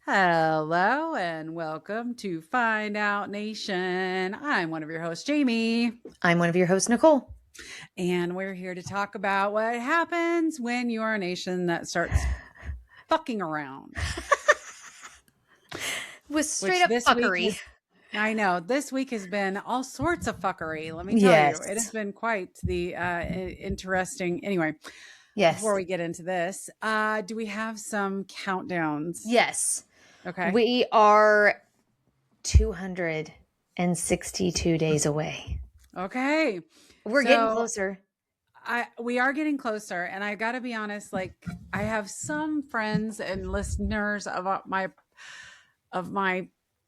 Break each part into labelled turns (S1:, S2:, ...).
S1: Hello and welcome to Find Out Nation. I'm one of your hosts, Jamie,
S2: I'm one of your hosts, Nicole.
S1: and we're here to talk about what happens when you're a nation that starts fucking around.
S2: With straight
S1: Which
S2: up
S1: this week
S2: fuckery.
S1: has, I know, this week has been all sorts of fuckery. Let me tell you, it has
S2: Yes.
S1: been quite the interesting. Anyway, before
S2: Yes.
S1: we get into this, do we have some countdowns?
S2: Yes.
S1: Okay.
S2: We are 262 days away.
S1: Okay.
S2: We're getting
S1: So
S2: closer.
S1: we are getting closer, and I got to be honest, like I have some friends and listeners of my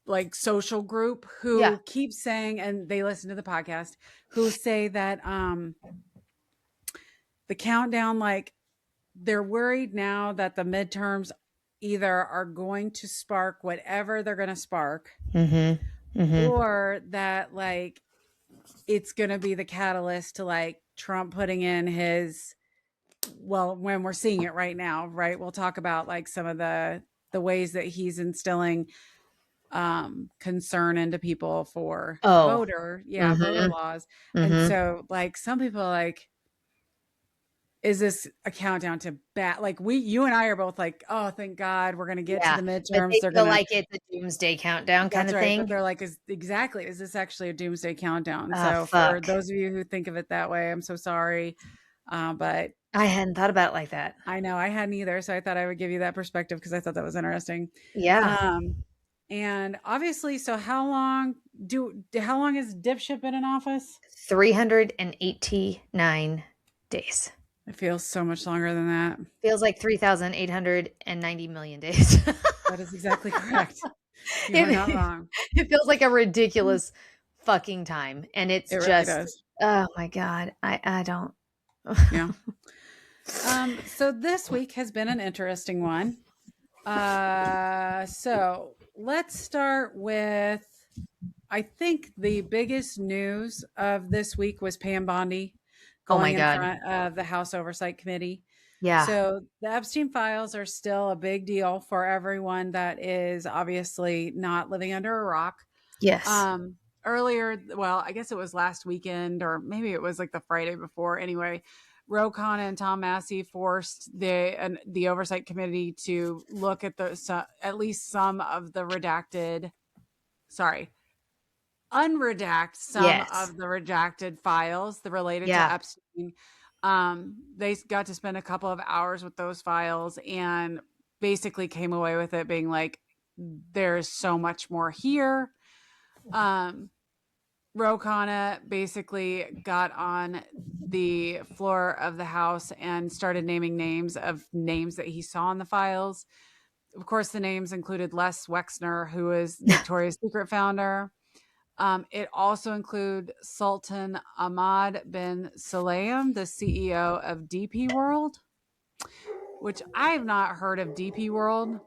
S1: like social group
S2: Yeah.
S1: who keep saying, and they listen to the podcast, who say that the countdown, like they're worried now that the midterms either are going to spark whatever they're going to spark, or that like it's going to be the catalyst to like Trump putting in his, well, when we're seeing it right now, right? We'll talk about like some of the ways that he's instilling concern into people for
S2: Oh.
S1: voter laws. And so like some people are like, is this a countdown to bat? Like you and I are both like, oh, thank God we're going to get to
S2: Yeah.
S1: the
S2: But
S1: midterms.
S2: they
S1: They're
S2: feel
S1: going to,
S2: like it's a doomsday countdown kind
S1: that's
S2: of
S1: right. But
S2: thing.
S1: they're like, is this actually a doomsday countdown?
S2: Oh,
S1: So for
S2: fuck.
S1: those of you who think of it that way, I'm so sorry. But
S2: I hadn't thought about it like that.
S1: I know I hadn't either. So I thought I would give you that perspective because I thought that was interesting.
S2: Yeah.
S1: And obviously, so how long has dipshit been in office?
S2: 389 days.
S1: It feels so much longer than that.
S2: Feels like 3,890 million days.
S1: That is exactly correct. You are not wrong.
S2: It feels like a ridiculous fucking time. And it's
S1: It really
S2: just,
S1: does.
S2: oh my God. I don't.
S1: Yeah. So this week has been an interesting one. So let's start with, I think the biggest news of this week was Pam Bondi
S2: Oh my
S1: going in
S2: God.
S1: front of the House Oversight Committee.
S2: Yeah.
S1: So the Epstein files are still a big deal for everyone that is obviously not living under a rock.
S2: Yes.
S1: Earlier, well, I guess it was last weekend, or maybe it was like the Friday before. Anyway, Ro Khanna and Tom Massey forced the Oversight Committee to look at at least some of the unredact some
S2: Yes.
S1: of the redacted files that related to
S2: Yeah.
S1: Epstein. They got to spend a couple of hours with those files and basically came away with it being like, there's so much more here. Ro Khanna basically got on the floor of the House and started naming names that he saw in the files. Of course, the names included Les Wexner, who is Victoria's Secret founder. It also include Sultan Ahmad bin Sulayem, the CEO of DP World, which I have not heard of DP World,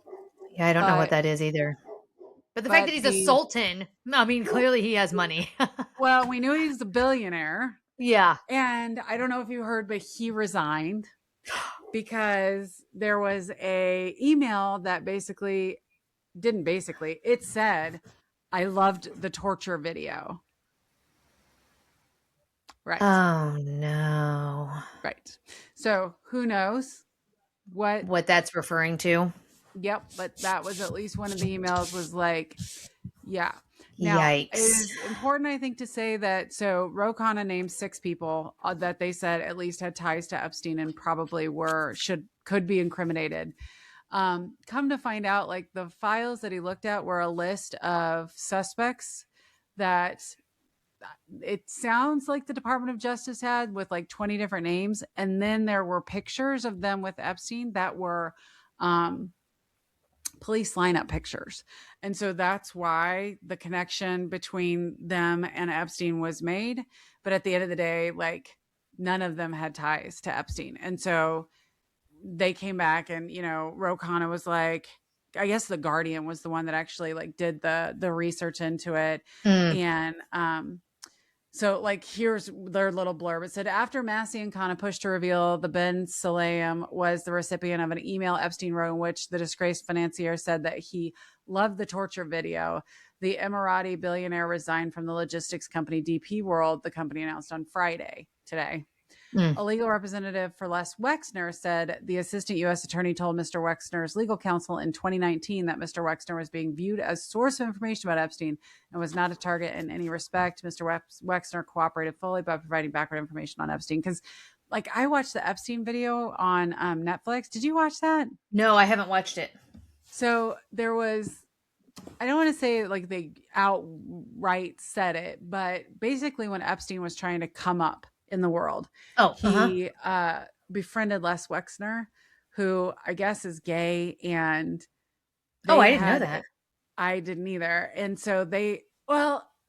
S2: Yeah. I don't know what
S1: but
S2: that is either. But the fact that he's a sultan, I mean, clearly he has money.
S1: well, we knew he was a billionaire.
S2: Yeah.
S1: And I don't know if you heard, but he resigned because there was a email that it said, I loved the torture video. Right.
S2: Oh no.
S1: Right. So who knows what?
S2: What that's referring to?
S1: Yep. But that was at least one of the emails was like, yeah. Now, it
S2: Yikes.
S1: is important, I think, to say that so Ro Khanna named 6 people that they said at least had ties to Epstein and probably could be incriminated. Come to find out, like the files that he looked at were a list of suspects that it sounds like the Department of Justice had with like 20 different names. And then there were pictures of them with Epstein that were police lineup pictures. And so that's why the connection between them and Epstein was made. But at the end of the day, like none of them had ties to Epstein. And so they came back and, Ro Khanna was like, I guess the Guardian was the one that actually like did the research into it.
S2: Mm.
S1: And So, like, here's their little blurb. It said, after Massey and Khanna pushed to reveal the Ben Salayem was the recipient of an email Epstein wrote in which the disgraced financier said that he loved the torture video, the Emirati billionaire resigned from the logistics company DP World, the company announced on Friday, today.
S2: Mm.
S1: A legal representative for Les Wexner said the assistant U.S. attorney told Mr. Wexner's legal counsel in 2019 that Mr. Wexner was being viewed as source of information about Epstein and was not a target in any respect. Mr. Wexner cooperated fully by providing background information on Epstein. Because, like, I watched the Epstein video on Netflix. Did you watch that?
S2: No, I haven't watched it.
S1: So there was, I don't want to say like they outright said it, but basically when Epstein was trying to come up in the world, he befriended Les Wexner, who I guess is gay, and
S2: I didn't know that.
S1: I didn't either. And so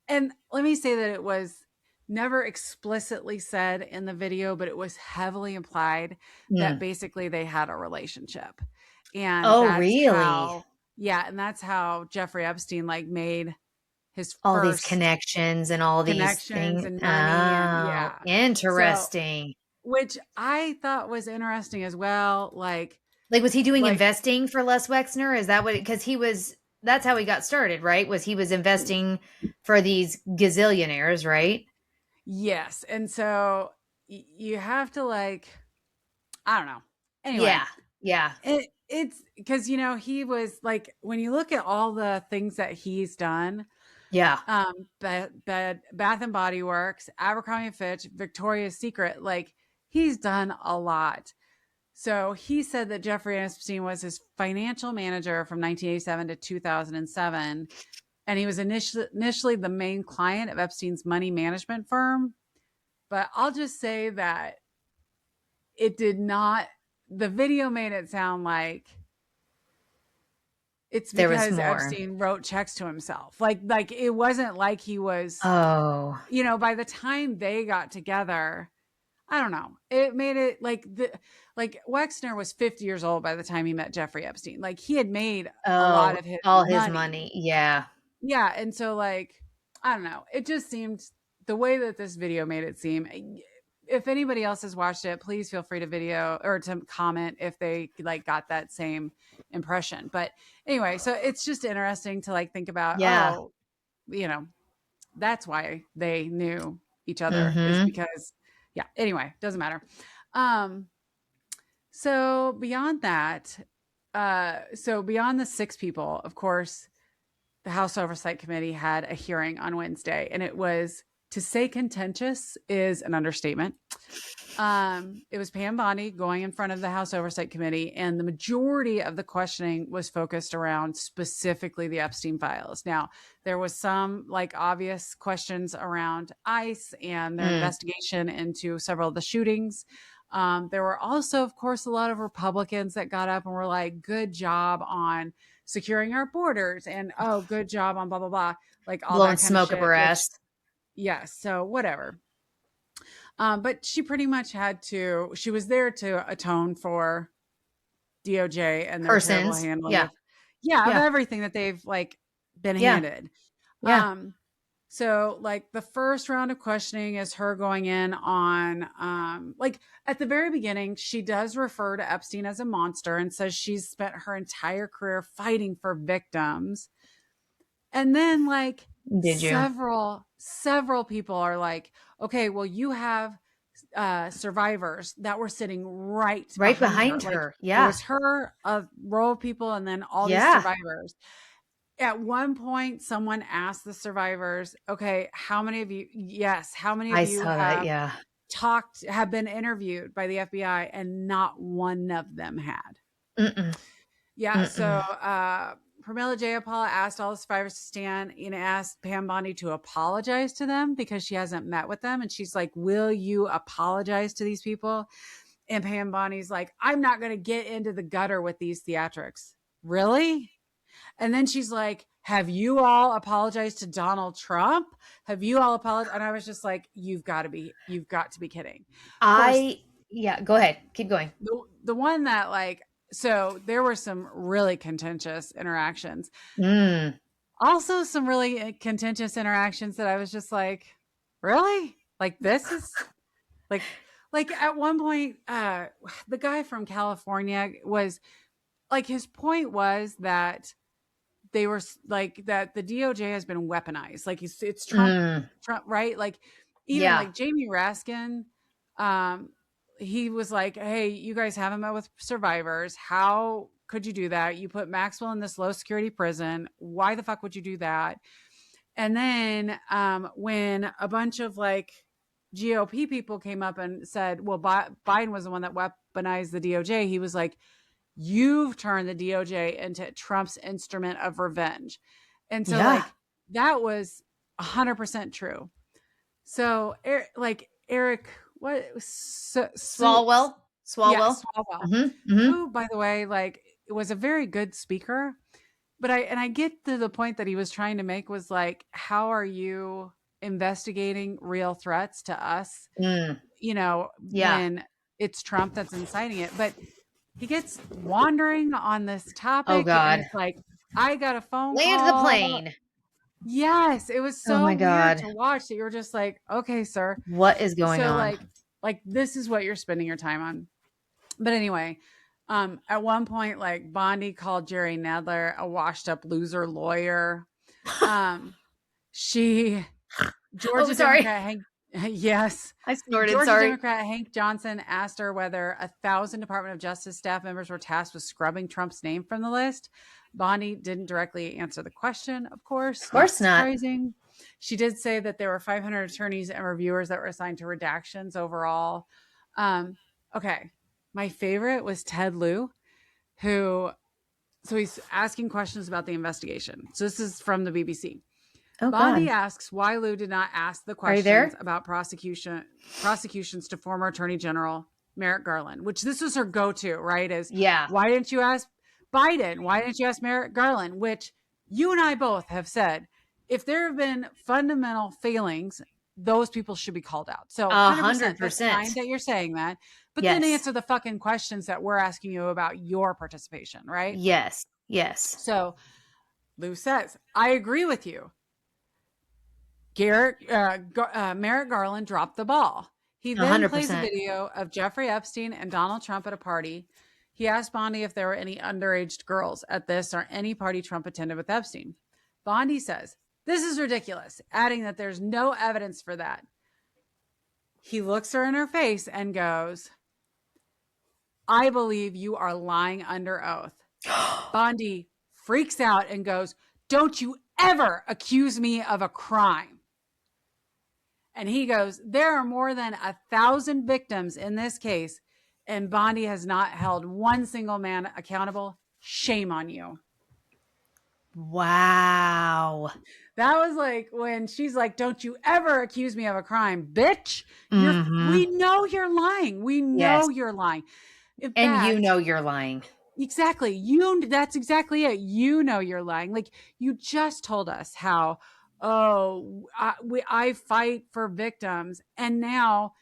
S1: and let me say that it was never explicitly said in the video, but it was heavily implied that basically they had a relationship. And
S2: really?
S1: And that's how Jeffrey Epstein like made his
S2: all these connections and all these things
S1: and money.
S2: Interesting.
S1: So, which I thought was interesting as well. Like
S2: was he doing investing for Les Wexner? Is that what? Because that's how he got started, right? He was investing for these gazillionaires, right?
S1: Yes, and so you have to I don't know. Anyway,
S2: yeah.
S1: It's because he was like, when you look at all the things that he's done.
S2: Yeah.
S1: Bath and Body Works, Abercrombie and Fitch, Victoria's Secret, like he's done a lot. So he said that Jeffrey Epstein was his financial manager from 1987 to 2007. And he was initially the main client of Epstein's money management firm. But I'll just say that the video made it sound like it's because Epstein wrote checks to himself. Like it wasn't like he was, by the time they got together, I don't know. It made it like Wexner was 50 years old by the time he met Jeffrey Epstein. Like he had made a lot of his money.
S2: Yeah.
S1: Yeah. And so I don't know. It just seemed the way that this video made it seem. If anybody else has watched it, please feel free to video or to comment if they got that same impression. But anyway, so it's just interesting to think about. That's why they knew each other is because, anyway, doesn't matter. So beyond that, beyond the 6 people, of course, the House Oversight Committee had a hearing on Wednesday, and it was, to say contentious is an understatement. It was Pam Bondi going in front of the House Oversight Committee, and the majority of the questioning was focused around specifically the Epstein files. Now, there was some obvious questions around ICE and their investigation into several of the shootings. There were also, of course, a lot of Republicans that got up and were like, good job on securing our borders, and good job on blah, blah, blah. All
S2: blowing
S1: that
S2: smoke up her ass.
S1: Yes. So whatever. But she pretty much she was there to atone for DOJ and their terrible handling of everything that they've been handed.
S2: Yeah.
S1: So the first round of questioning is her going in on, at the very beginning, she does refer to Epstein as a monster and says she's spent her entire career fighting for victims. And then several people are like, okay, well, you have survivors that were sitting right behind her. It was her, a row of people, and then all these survivors. At one point, someone asked the survivors, okay, how many of you have been interviewed by the FBI? And not one of them had. So Pramila Jayapal asked all the survivors to stand and asked Pam Bondi to apologize to them because she hasn't met with them. And she's like, will you apologize to these people? And Pam Bondi's like, I'm not going to get into the gutter with these theatrics. Really? And then she's like, have you all apologized to Donald Trump? Have you all apologized? And I was just like, you've got to be kidding.
S2: Go ahead. Keep going.
S1: The one that so there were some really contentious interactions. Also some really contentious interactions that I was just like, really? Like this is like at one point, the guy from California was like, his point was that they were like that the DOJ has been weaponized. Like it's Trump,
S2: Mm,
S1: right? Like even
S2: yeah.
S1: like Jamie Raskin, um, he was like, "Hey, you guys haven't met with survivors. How could you do that? You put Maxwell in this low security prison. Why the fuck would you do that?" And then when a bunch of like GOP people came up and said, "Well, Biden was the one that weaponized the DOJ," he was like, "You've turned the DOJ into Trump's instrument of revenge." And so
S2: Yeah.
S1: like that was 100% true. So Eric, what
S2: Swalwell.
S1: yeah,
S2: Swalwell.
S1: Swalwell,
S2: Mm-hmm.
S1: who by the way, like was a very good speaker, but I get to the point that he was trying to make was like, how are you investigating real threats to us,
S2: Mm, yeah.
S1: when it's Trump that's inciting it? But he gets wandering on this
S2: Oh
S1: topic and
S2: God.
S1: it's like, I got a phone
S2: Land the
S1: call.
S2: plane.
S1: Yes, it was
S2: Oh
S1: so
S2: my
S1: weird
S2: God.
S1: to watch that you were just like, okay, sir.
S2: What is going
S1: So
S2: on?
S1: like this is what you're spending your time on. But anyway, at one point, like Bondi called Jerry Nadler a washed up loser lawyer. Um, she
S2: Oh,
S1: Georgia
S2: sorry.
S1: Democrat Hank, yes,
S2: I snorted.
S1: Georgia
S2: Sorry.
S1: Democrat Hank Johnson asked her whether 1,000 Department of Justice staff members were tasked with scrubbing Trump's name from the list. Bondi didn't directly answer the question, of course,
S2: Of
S1: not
S2: course not.
S1: surprising. She did say that there were 500 attorneys and reviewers that were assigned to redactions overall. Um, okay. My favorite was Ted Lieu, who, so he's asking questions about the investigation. So this is from the BBC.
S2: Oh
S1: Bondi
S2: God.
S1: asks why Lieu did not ask the
S2: Are you
S1: questions
S2: there?
S1: about prosecutions to former Attorney General Merrick Garland, which this was her go-to, right? Is
S2: Yeah.
S1: why didn't you ask Biden? Why didn't you ask Merrick Garland? Which you and I both have said, if there have been fundamental failings, those people should be called out. So
S2: A
S1: 100%,
S2: hundred
S1: that's fine
S2: percent.
S1: that you're saying that, but then
S2: Yes.
S1: answer the fucking questions that we're asking you about your participation, right?
S2: Yes. Yes.
S1: So Lou says, I agree with you. Merrick Garland dropped the ball. He
S2: A
S1: then
S2: hundred
S1: plays a
S2: percent.
S1: video of Jeffrey Epstein and Donald Trump at a party. He asked Bondi if there were any underage girls at this or any party Trump attended with Epstein. Bondi says, "This is ridiculous," adding that there's no evidence for that. He looks her in her face and goes, "I believe you are lying under oath." Bondi freaks out and goes, "Don't you ever accuse me of a crime." And he goes, "There are more than 1,000 victims in this case, and Bondi has not held one single man accountable. Shame on you."
S2: Wow.
S1: That was like when she's like, "Don't you ever accuse me of a crime, bitch. We
S2: Mm-hmm.
S1: know you're lying. We
S2: Yes.
S1: know you're lying." In
S2: And you
S1: fact,
S2: know you're lying.
S1: exactly. That's exactly it. You know you're lying. Like you just told us how, oh, I fight for victims, and now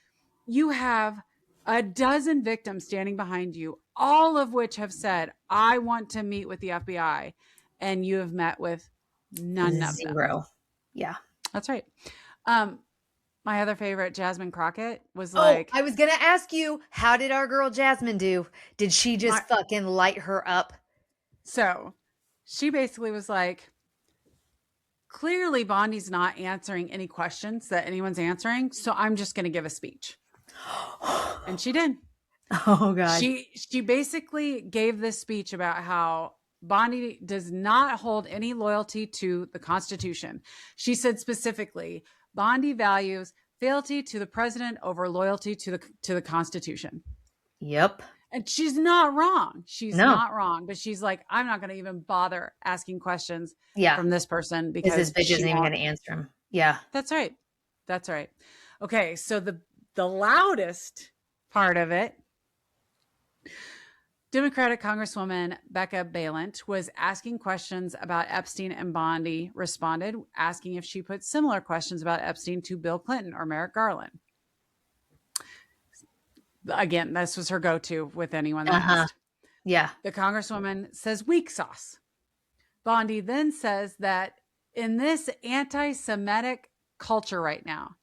S1: you have a dozen victims standing behind you, all of which have said, "I want to meet with the FBI," and you have met with none of them.
S2: Zero. Yeah.
S1: That's right. My other favorite, Jasmine Crockett, was
S2: Oh,
S1: like,
S2: I was gonna ask you, how did our girl Jasmine do? Did she
S1: my,
S2: just fucking light her up?
S1: so she basically was like, clearly Bondi's not answering any questions that anyone's answering, so I'm just going to give a speech. And she did.
S2: Oh God.
S1: She basically gave this speech about how Bondi does not hold any loyalty to the Constitution. She said specifically, Bondi values fealty to the president over loyalty to the Constitution.
S2: Yep.
S1: And she's not wrong. She's
S2: No.
S1: not wrong. But she's like, I'm not going to even bother asking questions
S2: Yeah.
S1: from this person
S2: Because this
S1: because
S2: bitch
S1: she
S2: isn't even
S1: won't.
S2: gonna answer him. Yeah.
S1: That's right. That's right. Okay, so the loudest part of it, Democratic Congresswoman Becca Balint was asking questions about Epstein, and Bondi responded, asking if she put similar questions about Epstein to Bill Clinton or Merrick Garland. Again, this was her go-to with anyone that asked.
S2: Yeah.
S1: The Congresswoman says weak sauce. Bondi then says that in this anti-Semitic culture right now,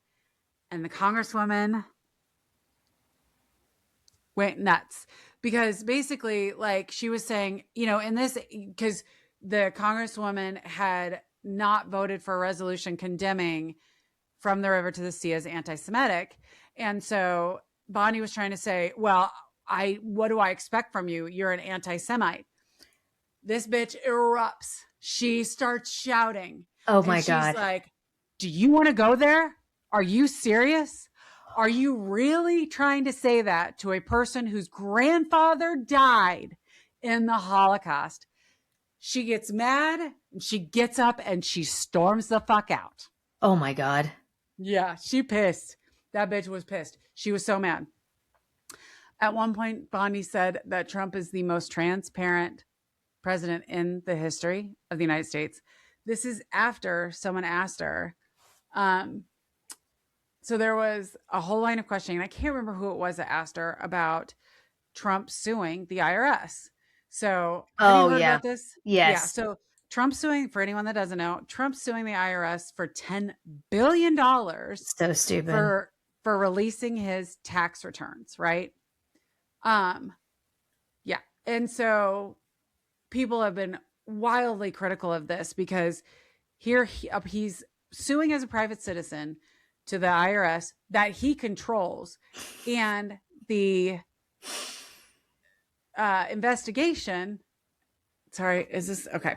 S1: And the congresswoman went nuts because basically, like, she was saying, in this, because the congresswoman had not voted for a resolution condemning From the River to the Sea as anti-Semitic. And so Bonnie was trying to say, well, what do I expect from you? You're an anti-Semite. This bitch erupts. She starts shouting.
S2: Oh
S1: And
S2: my
S1: she's
S2: God.
S1: like, do you want to go there? Are you serious? Are you really trying to say that to a person whose grandfather died in the Holocaust? She gets mad and she gets up and she storms the fuck out.
S2: Oh my God.
S1: Yeah, she pissed. That bitch was pissed. She was so mad. At one point, Bondi said that Trump is the most transparent president in the history of the United States. This is after someone asked her. So there was a whole line of questioning. I can't remember who it was that asked her about Trump suing the IRS. So have you heard about this?
S2: Yes.
S1: Yeah. So Trump suing, for anyone that doesn't know, Trump suing the IRS for $10 billion
S2: So stupid.
S1: for releasing his tax returns, right? Yeah. And so people have been wildly critical of this because he's suing as a private citizen to the IRS that he controls, and the investigation. Sorry, is this okay?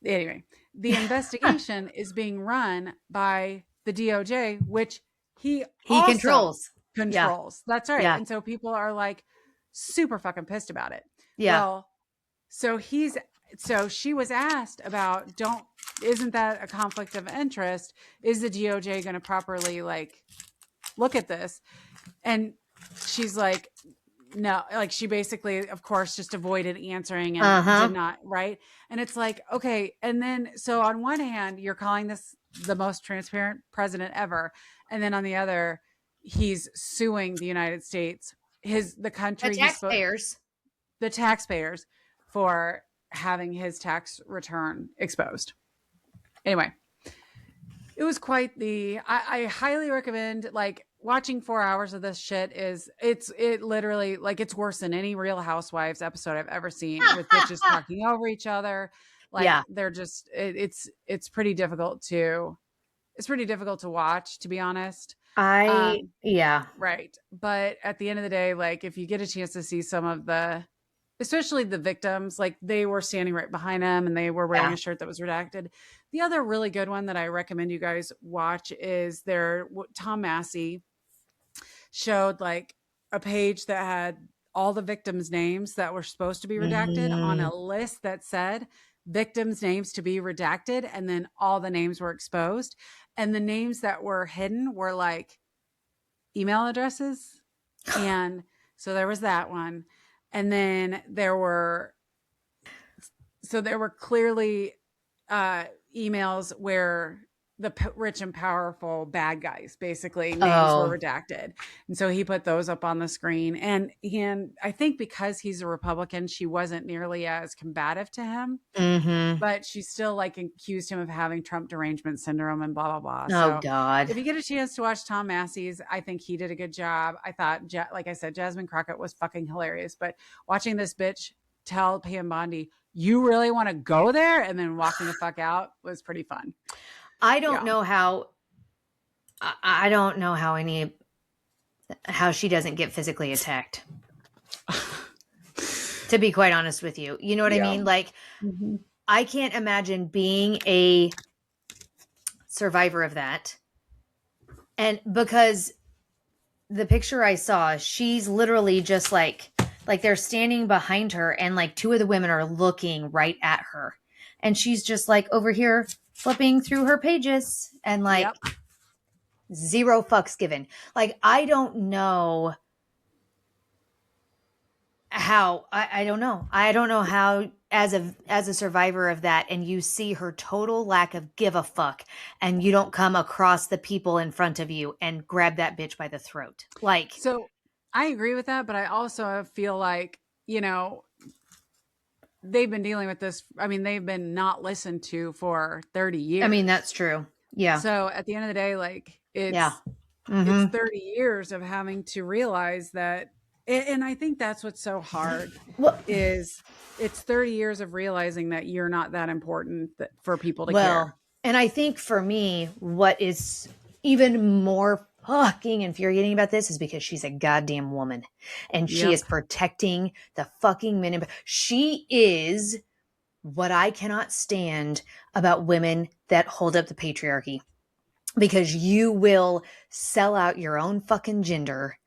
S1: Anyway, the investigation is being run by the DOJ, which he also
S2: controls.
S1: Yeah. That's right.
S2: Yeah.
S1: And so people are like super fucking pissed about it.
S2: Yeah.
S1: Well, so she was asked about, isn't that a conflict of interest? Is the DOJ going to properly like look at this? And she's like, no, like she basically, of course, just avoided answering and did not, right? And it's like, okay. And then, so on one hand, you're calling this the most transparent president ever. And then on the other, he's suing the United States, the country, the taxpayers for having his tax return exposed. Anyway, it was quite I highly recommend like watching 4 hours of this shit. It literally, like, it's worse than any Real Housewives episode I've ever seen with bitches talking over each other. Like, they're just, it's pretty difficult to watch, to be honest.
S2: Right.
S1: But at the end of the day, like, if you get a chance to see some of especially the victims, like, they were standing right behind them and they were wearing a shirt that was redacted. The other really good one that I recommend you guys watch is Tom Massey showed like a page that had all the victims' names that were supposed to be redacted on a list that said victims' names to be redacted. And then all the names were exposed. And the names that were hidden were like email addresses. And so there was that one. And then there were clearly emails where the rich and powerful bad guys, basically, names were redacted. And so he put those up on the screen. And I think because he's a Republican, she wasn't nearly as combative to him. But she still like accused him of having Trump derangement syndrome and blah, blah, blah.
S2: God.
S1: If you get a chance to watch Tom Massey's, I think he did a good job. I thought, like I said, Jasmine Crockett was fucking hilarious. But watching this bitch tell Pam Bondi, you really want to go there, and then walking the fuck out was pretty fun.
S2: I don't know how she doesn't get physically attacked. To be quite honest with you. You know what I mean? Like, I can't imagine being a survivor of that. And because the picture I saw, she's literally just like they're standing behind her and like two of the women are looking right at her. And she's just like over here flipping through her pages and like zero fucks given. Like, I don't know how, I don't know. I don't know how as a survivor of that, and you see her total lack of give a fuck, and you don't come across the people in front of you and grab that bitch by the throat. Like,
S1: so I agree with that, but I also feel like, they've been dealing with this. I mean, they've been not listened to for 30 years.
S2: I mean, that's true. Yeah.
S1: So at the end of the day, like, it's 30 years of having to realize that. And I think that's what's so hard is it's 30 years of realizing that you're not that important for people to care.
S2: And I think for me, what is even more fucking infuriating about this is because she's a goddamn woman and she is protecting the fucking men. She is what I cannot stand about women that hold up the patriarchy, because you will sell out your own fucking gender.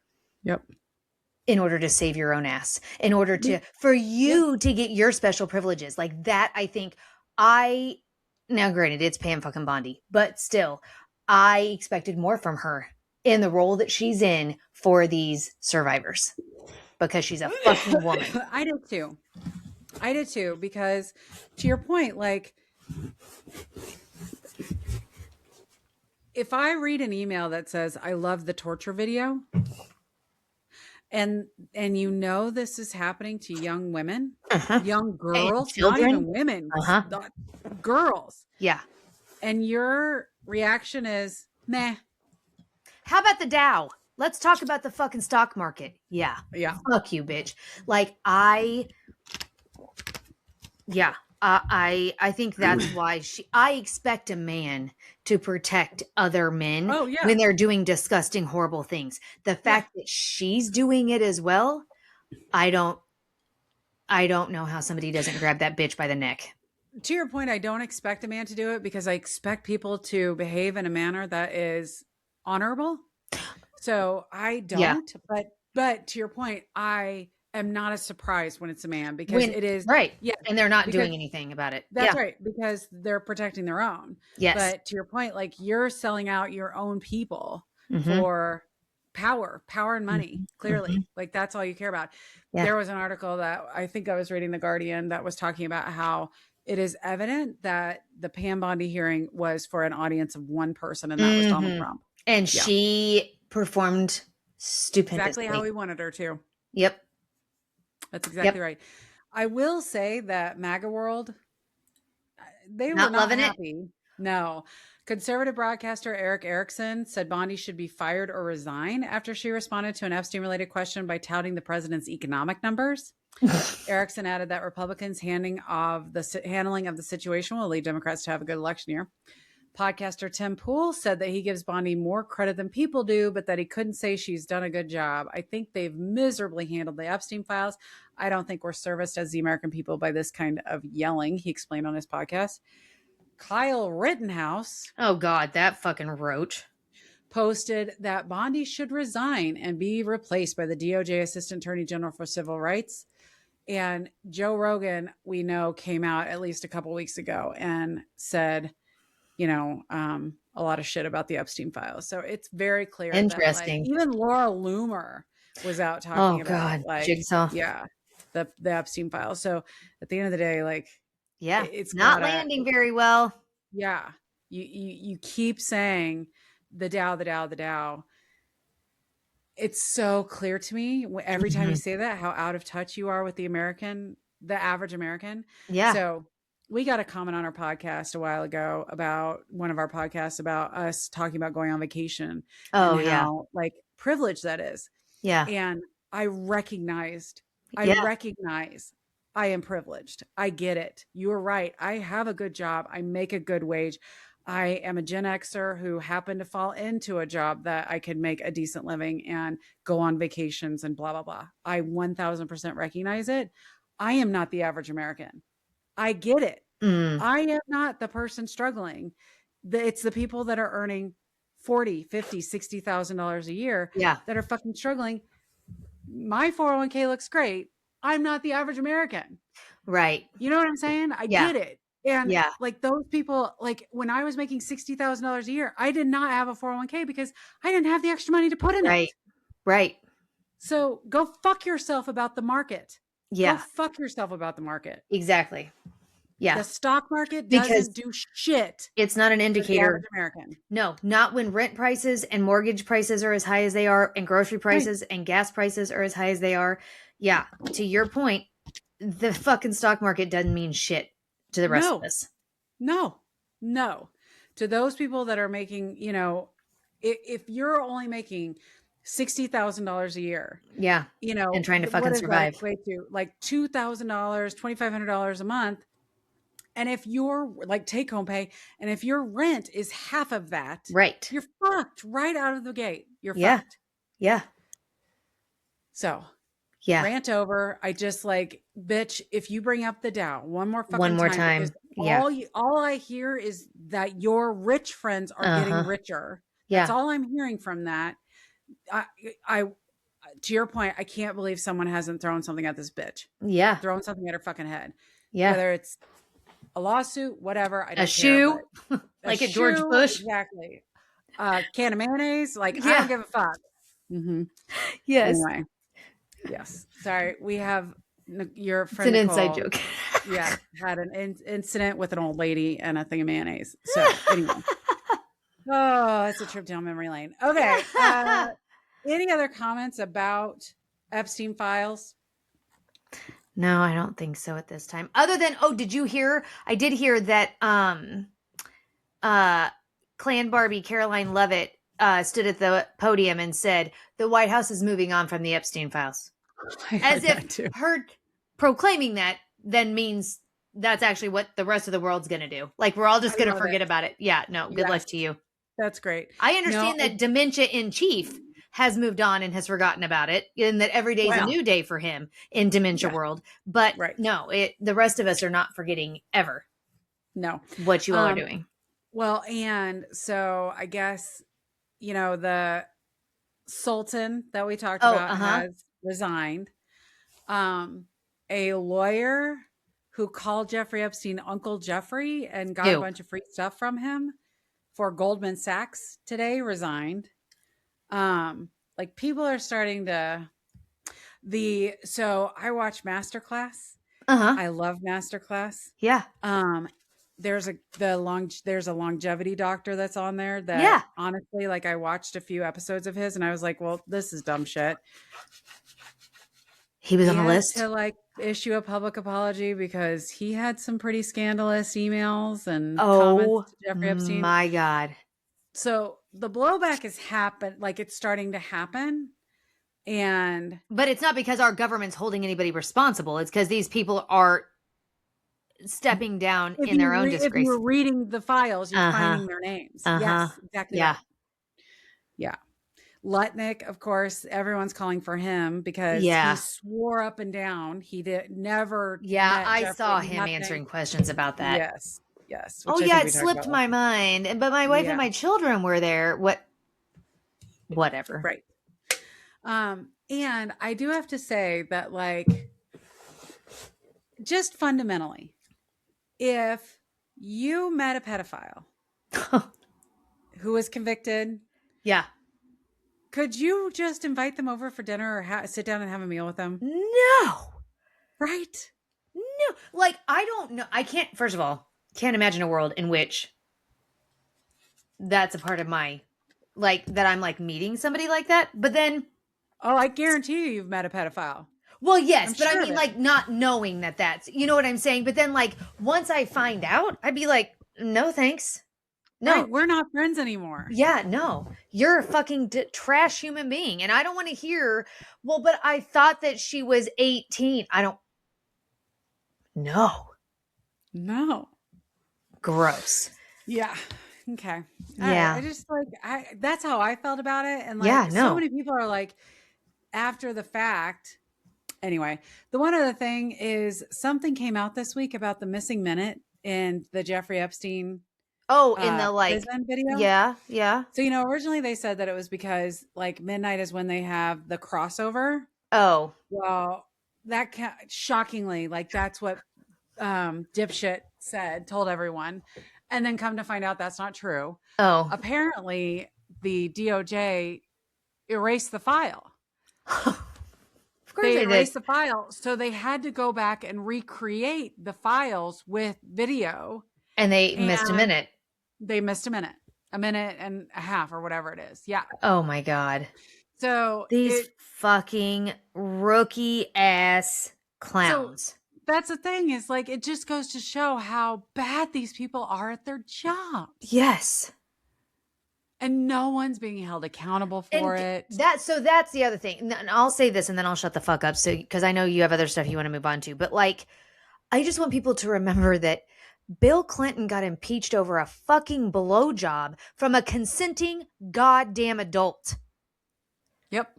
S1: Yep.
S2: In order to save your own ass, in order for you to get your special privileges like that. I think now granted it's Pam fucking Bondi, but still I expected more from her in the role that she's in for these survivors, because she's a fucking woman.
S1: I did too, because to your point, like, if I read an email that says, I love the torture video, and this is happening to young women, young girls, not even women, girls.
S2: Yeah.
S1: And your reaction is, meh.
S2: How about the Dow? Let's talk about the fucking stock market. Yeah. Fuck you, bitch. Like, I think that's why I expect a man to protect other men when they're doing disgusting, horrible things. The fact that she's doing it as well, I don't know how somebody doesn't grab that bitch by the neck.
S1: To your point, I don't expect a man to do it because I expect people to behave in a manner that is honorable. So I don't, but to your point, I am not as surprised when it's a man, because it is
S2: right. Yeah. And they're not doing anything about it.
S1: That's right. Because they're protecting their own.
S2: Yes.
S1: But to your point, like, you're selling out your own people for power and money. Clearly, like, that's all you care about. Yeah. There was an article that I think I was reading, The Guardian, that was talking about how it is evident that the Pam Bondi hearing was for an audience of one person, and that was Donald Trump.
S2: And she performed stupendously.
S1: Exactly how we wanted her to.
S2: Yep.
S1: That's exactly right. I will say that MAGA world, they
S2: not
S1: were not
S2: loving
S1: happy.
S2: it.
S1: No. Conservative broadcaster Eric Erickson said Bondi should be fired or resign after she responded to an Epstein-related question by touting the president's economic numbers. Erickson added that Republicans' handling of the situation will lead Democrats to have a good election year. Podcaster Tim Pool said that he gives Bondi more credit than people do, but that he couldn't say she's done a good job. I think they've miserably handled the Epstein files. I don't think we're serviced as the American people by this kind of yelling, he explained on his podcast. Kyle Rittenhouse.
S2: Oh, God, that fucking roach.
S1: Posted that Bondi should resign and be replaced by the DOJ Assistant Attorney General for Civil Rights. And Joe Rogan, we know, came out at least a couple weeks ago and said, a lot of shit about the Epstein files. So it's very clear.
S2: Interesting.
S1: That, even Laura Loomer was out talking about
S2: Jigsaw.
S1: The Epstein files. So at the end of the day,
S2: it's not landing very well.
S1: Yeah. You keep saying the Dow. It's so clear to me every time you say that, how out of touch you are with the average American.
S2: Yeah.
S1: So we got a comment on our podcast a while ago about one of our podcasts about us talking about going on vacation.
S2: Oh,
S1: and how, privilege that is.
S2: Yeah.
S1: And I recognize I am privileged. I get it. You're right. I have a good job. I make a good wage. I am a Gen Xer who happened to fall into a job that I could make a decent living and go on vacations and blah, blah, blah. I 1000% recognize it. I am not the average American. I get it. I am not the person struggling. It's the people that are earning $40,000, $50,000, $60,000 a year that are fucking struggling. My 401k looks great. I'm not the average American.
S2: Right.
S1: You know what I'm saying? I get it. And those people, when I was making $60,000 a year, I did not have a 401k because I didn't have the extra money to put in it.
S2: Right.
S1: So go fuck yourself about the market.
S2: Yeah.
S1: Go fuck yourself about the market.
S2: Exactly. Yeah.
S1: The stock market doesn't do shit.
S2: It's not an indicator.
S1: American.
S2: No, not when rent prices and mortgage prices are as high as they are, and grocery prices and gas prices are as high as they are. Yeah. To your point, the fucking stock market doesn't mean shit to the rest of us.
S1: No. To those people that are making, if you're only making $60,000 a year,
S2: Yeah.
S1: you know,
S2: And trying to
S1: what
S2: fucking
S1: does that
S2: survive.
S1: equate to? Like $2,000, $2,500 a month. And if your like take home pay, and if your rent is half of that,
S2: Right.
S1: you're fucked right out of the gate. You're
S2: Yeah.
S1: fucked.
S2: Yeah.
S1: So
S2: Yeah.
S1: rant over. I just like, bitch, if you bring up the Dow one more
S2: One
S1: fucking
S2: more
S1: time, because
S2: time. Yeah.
S1: all I hear is that your rich friends are getting richer. That's
S2: Yeah.
S1: all I'm hearing from that. I to your point, I can't believe someone hasn't thrown something at this bitch.
S2: Yeah.
S1: Thrown something at her fucking head.
S2: Yeah.
S1: Whether it's a lawsuit, whatever, I don't
S2: A
S1: care.
S2: shoe,
S1: But
S2: like a George Bush.
S1: exactly. Can of mayonnaise, like I
S2: Yeah.
S1: don't give a fuck.
S2: Yes.
S1: Anyway, yes. Sorry, we have your
S2: It's
S1: friend
S2: an
S1: Nicole,
S2: inside joke.
S1: yeah, had an incident with an old lady and a thing of mayonnaise. So anyway, oh, it's a trip down memory lane. Okay. Any other comments about Epstein files?
S2: No, I don't think so at this time. Other than, did you hear? I did hear that Clan Barbie Caroline Levitt stood at the podium and said the White House is moving on from the Epstein files. As if her proclaiming that then means that's actually what the rest of the world's going to do. Like, we're all just going to forget about it. Yeah, no, good luck to you.
S1: That's great.
S2: I understand that Dementia in Chief has moved on and has forgotten about it, and that every day is a new day for him in Dementia world. But no, the rest of us are not forgetting ever.
S1: No.
S2: What you all are doing.
S1: Well, and so I guess, you know, the Sultan that we talked about has resigned. A lawyer who called Jeffrey Epstein Uncle Jeffrey and got a bunch of free stuff from him for Goldman Sachs today resigned. Like, people are starting to so I watch Masterclass. I love Masterclass.
S2: Yeah.
S1: There's a longevity doctor that's on there that honestly, like, I watched a few episodes of his and I was like, well, this is dumb shit.
S2: He was on the list
S1: to like issue a public apology because he had some pretty scandalous emails and comments to Jeffrey Epstein.
S2: My God.
S1: So the blowback has happened, like, it's starting to happen. But
S2: it's not because our government's holding anybody responsible. It's because these people are stepping down in their own disgrace.
S1: If you were reading the files, you're finding their names. Yes, exactly.
S2: Yeah.
S1: Right. Yeah. Lutnick, of course, everyone's calling for him because he swore up and down he did never.
S2: Yeah, I saw him answering questions about that.
S1: Yes. Yes.
S2: Oh yeah, it slipped my mind. But my wife and my children were there. Whatever.
S1: Right. And I do have to say that, like, just fundamentally, if you met a pedophile who was convicted, could you just invite them over for dinner or sit down and have a meal with them?
S2: No.
S1: Right?
S2: No. Like, I don't know. I can't, first of all, can't imagine a world in which that's a part of my, like, that I'm like meeting somebody like that. But then.
S1: Oh, I guarantee you've met a pedophile.
S2: Well, yes, but I mean, like, not knowing that that's, you know what I'm saying? But then, like, once I find out, I'd be like, no, thanks. No.
S1: Right, we're not friends anymore.
S2: Yeah, no. You're a fucking trash human being. And I don't want to hear, well, but I thought that she was 18. No. Gross.
S1: Yeah. Okay.
S2: Yeah.
S1: I just, like, that's how I felt about it. And, like, so many people are like, after the fact. Anyway, the one other thing is something came out this week about the missing minute in the Jeffrey Epstein.
S2: Oh, in the, like,
S1: video.
S2: Yeah. Yeah.
S1: So, you know, originally they said that it was because, like, midnight is when they have the crossover.
S2: Oh.
S1: Well, that shockingly, like, that's what dipshit told everyone. And then come to find out that's not true.
S2: Oh.
S1: Apparently, the DOJ erased the file.
S2: Of course they
S1: erased the file. So they had to go back and recreate the files with video.
S2: And they missed a minute.
S1: They missed a minute and a half or whatever it is. Yeah.
S2: Oh my God.
S1: So
S2: these fucking rookie ass clowns.
S1: So that's the thing, is, like, it just goes to show how bad these people are at their job.
S2: Yes.
S1: And no one's being held accountable for it.
S2: That's the other thing. And I'll say this and then I'll shut the fuck up. So, because I know you have other stuff you want to move on to, but like, I just want people to remember that Bill Clinton got impeached over a fucking blowjob from a consenting goddamn adult.
S1: Yep.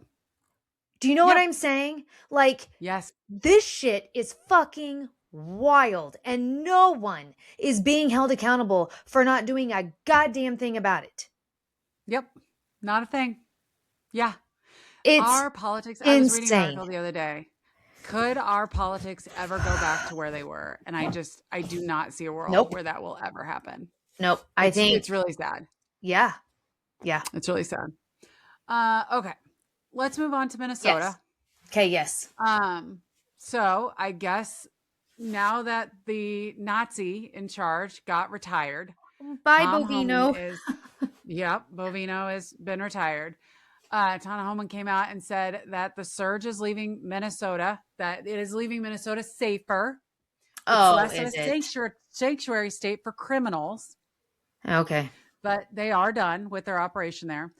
S2: Do you know what I'm saying? Like,
S1: yes,
S2: this shit is fucking wild, and no one is being held accountable for not doing a goddamn thing about it.
S1: Yep. Not a thing. Yeah.
S2: It's
S1: our politics.
S2: insane.
S1: I was reading an article the other day. Could our politics ever go back to where they were? And I do not see a world where that will ever happen.
S2: Nope. I think
S1: it's really sad.
S2: Yeah. Yeah.
S1: It's really sad. Okay. Let's move on to Minnesota.
S2: Yes. Okay. Yes.
S1: So I guess now that the Nazi in charge got retired.
S2: Bye, Bovino.
S1: Bovino has been retired. Tom Homan came out and said that the surge is leaving Minnesota, that it is leaving Minnesota safer. It's less of a sanctuary state for criminals.
S2: Okay.
S1: But they are done with their operation there.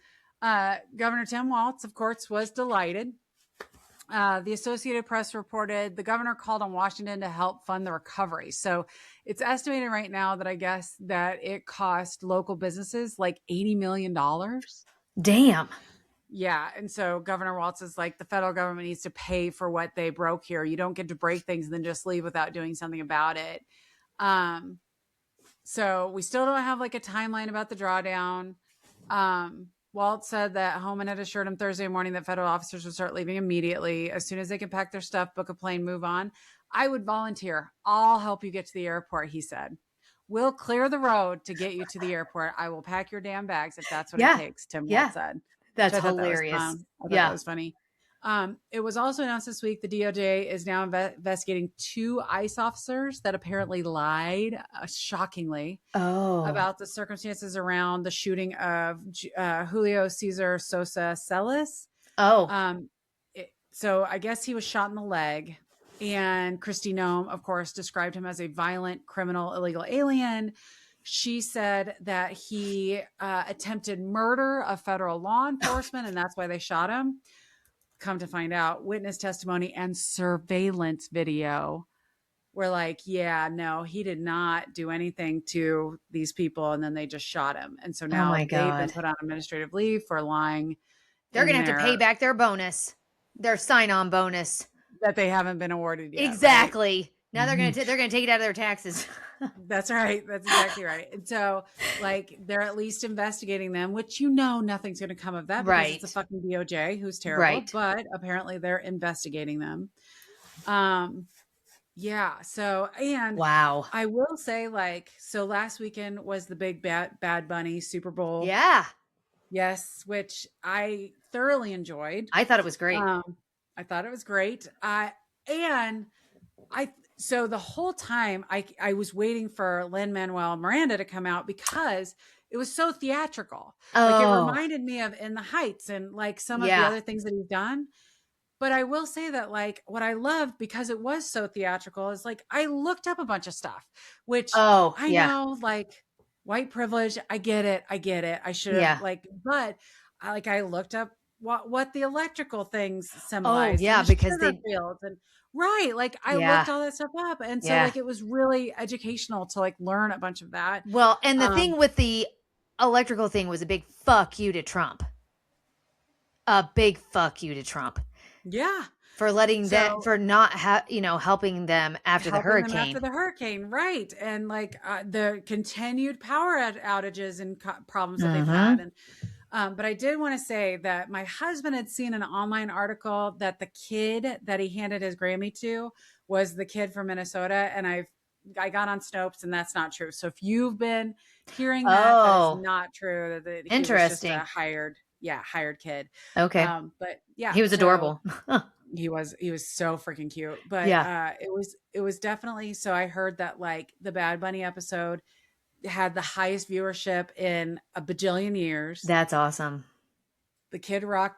S1: Governor Tim Walz, of course, was delighted. The Associated Press reported the governor called on Washington to help fund the recovery. So it's estimated right now that I guess that it cost local businesses like $80 million.
S2: Damn.
S1: Yeah. And so Governor Walz is like, the federal government needs to pay for what they broke here. You don't get to break things and then just leave without doing something about it. So we still don't have like a timeline about the drawdown. Walt said that Homan had assured him Thursday morning that federal officers would start leaving immediately. As soon as they can pack their stuff, book a plane, move on. I would volunteer. I'll help you get to the airport, he said. We'll clear the road to get you to the airport. I will pack your damn bags if that's what it takes, Tim Walt said.
S2: That's hilarious.
S1: I thought that was funny. It was also announced this week the DOJ is now investigating 2 ICE officers that apparently lied, shockingly, about the circumstances around the shooting of Julio Cesar Sosa Celis. So I guess he was shot in the leg. And Kristi Noem, of course, described him as a violent, criminal, illegal alien. She said that he attempted murder of federal law enforcement, and that's why they shot him. Come to find out, witness testimony and surveillance video were like, yeah, no, he did not do anything to these people. And then they just shot him. And so now they've been put on administrative leave for lying.
S2: They're going to have to pay back their bonus, their sign-on bonus.
S1: That they haven't been awarded yet.
S2: Exactly. Right? Now they're going to take it out of their taxes.
S1: That's right. That's exactly right. And so, like, they're at least investigating them, which nothing's going to come of that because it's the fucking DOJ who's terrible. Right. But apparently they're investigating them. Yeah. So, and
S2: wow.
S1: I will say, so last weekend was the big Bad Bunny Super Bowl.
S2: Yeah.
S1: Yes, which I thoroughly enjoyed.
S2: I thought it was great.
S1: I thought it was great. So the whole time I was waiting for Lin-Manuel Miranda to come out because it was so theatrical. Like, it reminded me of In the Heights and like some of the other things that he's done. But I will say that like what I loved because it was so theatrical is like I looked up a bunch of stuff, which I know like white privilege. I get it. I should have but I looked up what the electrical things symbolize.
S2: Because they
S1: fields and like I looked all that stuff up, and so like it was really educational to like learn a bunch of that.
S2: Well, and the thing with the electrical thing was a big fuck you to Trump. A big fuck you to Trump.
S1: Yeah,
S2: for letting them for not helping them after the hurricane.
S1: Right? And like the continued power outages and problems that they've had and. But I did want to say that my husband had seen an online article that the kid that he handed his Grammy to was the kid from Minnesota. And I got on Snopes and that's not true. So if you've been hearing that is not true. That
S2: interesting.
S1: He was just a hired kid.
S2: Okay.
S1: But yeah,
S2: he was adorable.
S1: He was so freaking cute. But it was definitely, so I heard that like the Bad Bunny episode had the highest viewership in a bajillion years.
S2: That's awesome.
S1: The Kid Rock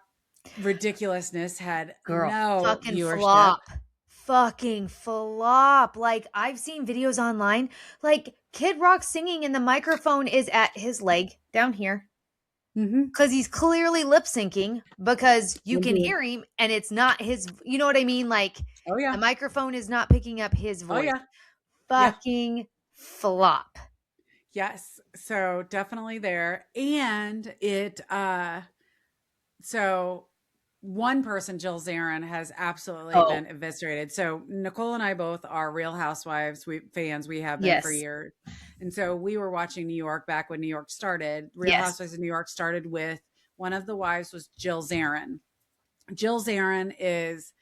S1: ridiculousness had
S2: fucking
S1: viewership.
S2: Fucking flop. Like I've seen videos online, like Kid Rock singing and the microphone is at his leg down here. because he's clearly lip syncing because you can hear him and it's not his, you know what I mean? Like,
S1: oh yeah,
S2: the microphone is not picking up his voice.
S1: oh yeah,
S2: Fucking flop.
S1: Yes. So definitely there. And so one person, Jill Zarin, has absolutely been eviscerated. So Nicole and I both are Real Housewives fans. We have been for years. And so we were watching New York back when New York started. Real Housewives of New York started with one of the wives was Jill Zarin. Jill Zarin is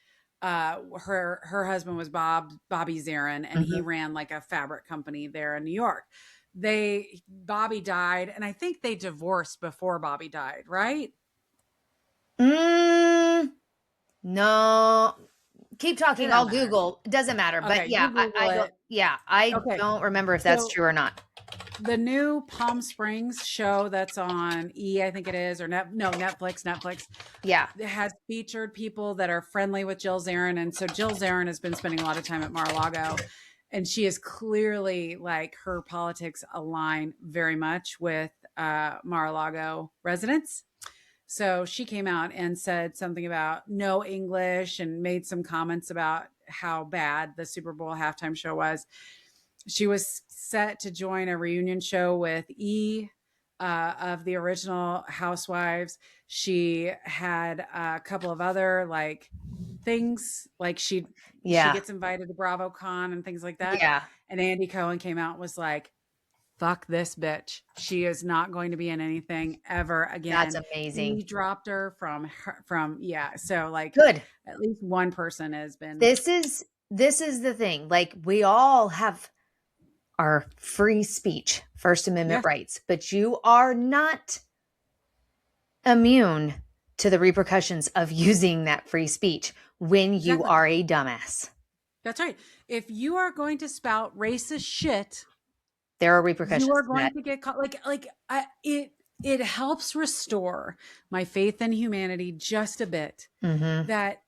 S1: her husband was Bobby Zarin, and he ran like a fabric company there in New York. Bobby died, and I think they divorced before Bobby died, right?
S2: No. Keep talking. I'll Google. It doesn't matter. But yeah, I don't remember if that's true or not.
S1: The new Palm Springs show that's on I think it is, or Netflix.
S2: Yeah.
S1: It has featured people that are friendly with Jill Zarin. And so Jill Zarin has been spending a lot of time at Mar-a-Lago. And she is clearly, like, her politics align very much with Mar-a-Lago residents. So she came out and said something about no English and made some comments about how bad the Super Bowl halftime show was. She was set to join a reunion show with of the original Housewives. She had a couple of other like things, like she gets invited to BravoCon and things like that.
S2: Yeah.
S1: And Andy Cohen came out and was like, fuck this bitch. She is not going to be in anything ever again.
S2: That's amazing.
S1: He dropped her from So like,
S2: good.
S1: At least one person has been.
S2: This is the thing. Like, we all have our free speech, First Amendment rights, but you are not immune to the repercussions of using that free speech when you are a dumbass.
S1: That's right. If you are going to spout racist shit,
S2: there are repercussions.
S1: You are going to get caught. It helps restore my faith in humanity just a bit. That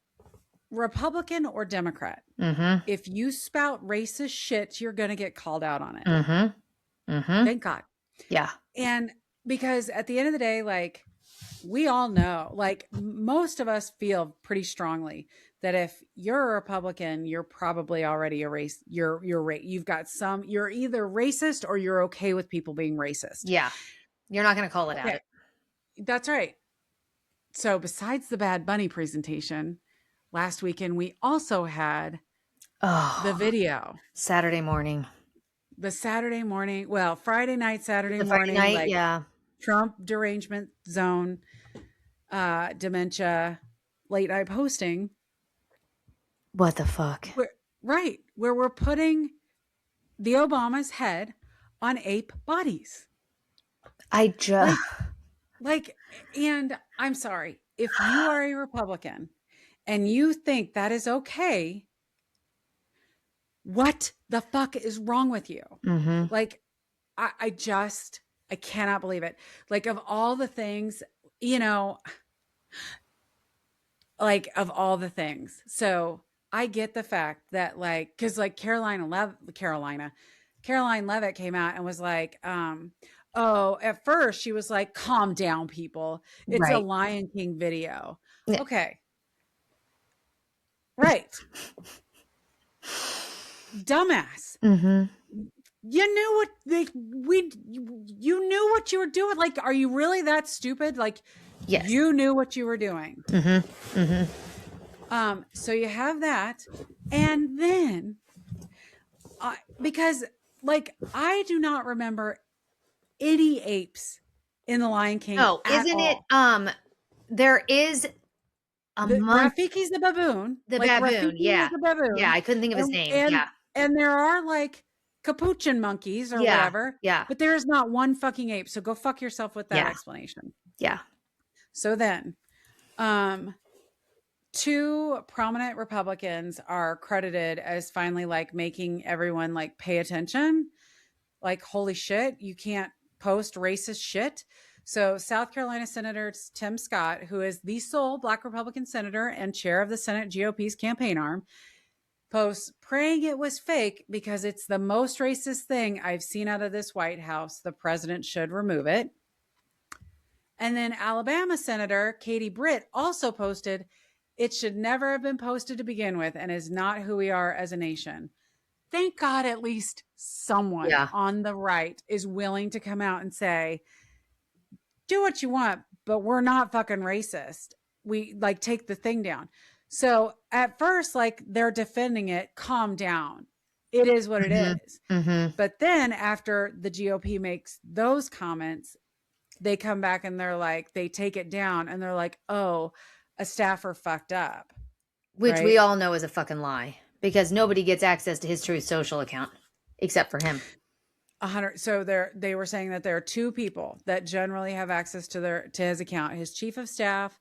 S1: Republican or Democrat, if you spout racist shit, you're going to get called out on it. Thank God.
S2: Yeah.
S1: And because at the end of the day, like, we all know, like, most of us feel pretty strongly that if you're a Republican, you're probably already a race. You're either racist or you're okay with people being racist.
S2: Yeah. You're not going to call it out.
S1: That's right. So besides the Bad Bunny presentation last weekend, we also had the video.
S2: Saturday morning.
S1: Well, Friday night, Saturday morning.
S2: Friday night, like,
S1: Trump derangement zone, dementia, late night posting.
S2: What the fuck?
S1: Where we're putting the Obama's head on ape bodies. And I'm sorry, if you are a Republican and you think that is okay, what the fuck is wrong with you? Like, I cannot believe it. Like, of all the things, of all the things. So I get the fact that, like, because like Caroline Leavitt came out and was like, at first she was like, calm down, people. It's a Lion King video. Yeah. Okay. Right. Dumbass. You knew you knew what you were doing. Like, are you really that stupid? Like, yes. You knew what you were doing. So you have that. And then, because, like, I do not remember any apes in the Lion King.
S2: No, isn't it? There is
S1: Rafiki's the baboon.
S2: The baboon, yeah. The baboon. Yeah, I couldn't think of his name.
S1: And there are, like, capuchin monkeys or whatever.
S2: Yeah.
S1: But there is not one fucking ape. So go fuck yourself with that explanation.
S2: Yeah.
S1: So then, two prominent Republicans are credited as finally, like, making everyone, like, pay attention. Like, holy shit, you can't post racist shit. So South Carolina Senator Tim Scott, who is the sole Black Republican senator and chair of the Senate GOP's campaign arm, posts praying it was fake because it's the most racist thing I've seen out of this White House. The president should remove it. And then Alabama Senator Katie Britt also posted, it should never have been posted to begin with and is not who we are as a nation. Thank God at least someone on the right is willing to come out and say, do what you want, but we're not fucking racist. We like take the thing down. So at first, like they're defending it, calm down. It is what it is. But then after the GOP makes those comments, they come back and they're like, they take it down and they're like, oh, a staffer fucked up.
S2: Which we all know is a fucking lie because nobody gets access to his Truth Social account except for him.
S1: 100. So they were saying that there are two people that generally have access to his account, his chief of staff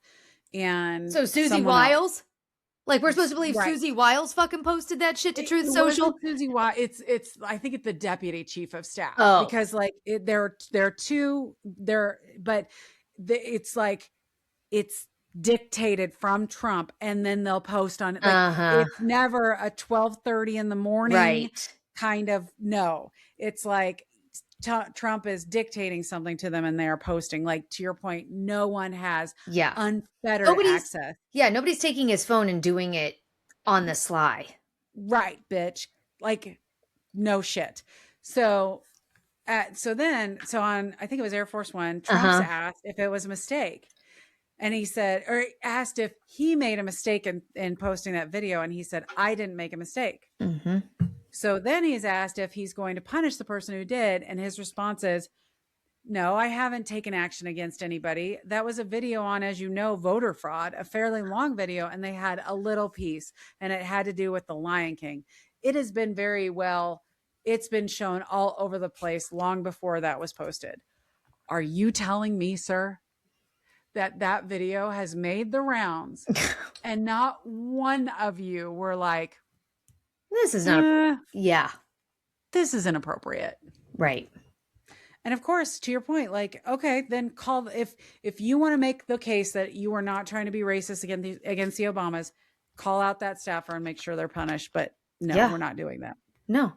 S1: and
S2: so Susie Wiles. Like we're supposed to believe Susie Wiles fucking posted that shit to Truth Social.
S1: Susie Wiles, it's I think it's the deputy chief of staff because like there are two there, but it's like it's dictated from Trump, and then they'll post on it. Like, it's never a 12:30 in the morning kind of. No, it's like Trump is dictating something to them and they are posting. Like to your point, no one has unfettered access.
S2: Yeah, nobody's taking his phone and doing it on the sly.
S1: Right, bitch. Like no shit. So on I think it was Air Force One, Trump's asked if it was a mistake. And he said, or asked if he made a mistake in posting that video. And he said, I didn't make a mistake. So then he's asked if he's going to punish the person who did. And his response is, no, I haven't taken action against anybody. That was a video on, as you know, voter fraud, a fairly long video. And they had a little piece and it had to do with the Lion King. It has been very well. It's been shown all over the place long before that was posted. Are you telling me, sir, that video has made the rounds and not one of you were like,
S2: this is not,
S1: this is inappropriate.
S2: Right.
S1: And of course, to your point, like, okay, then call, if you want to make the case that you are not trying to be racist against the Obamas, call out that staffer and make sure they're punished. But no, we're not doing that.
S2: No,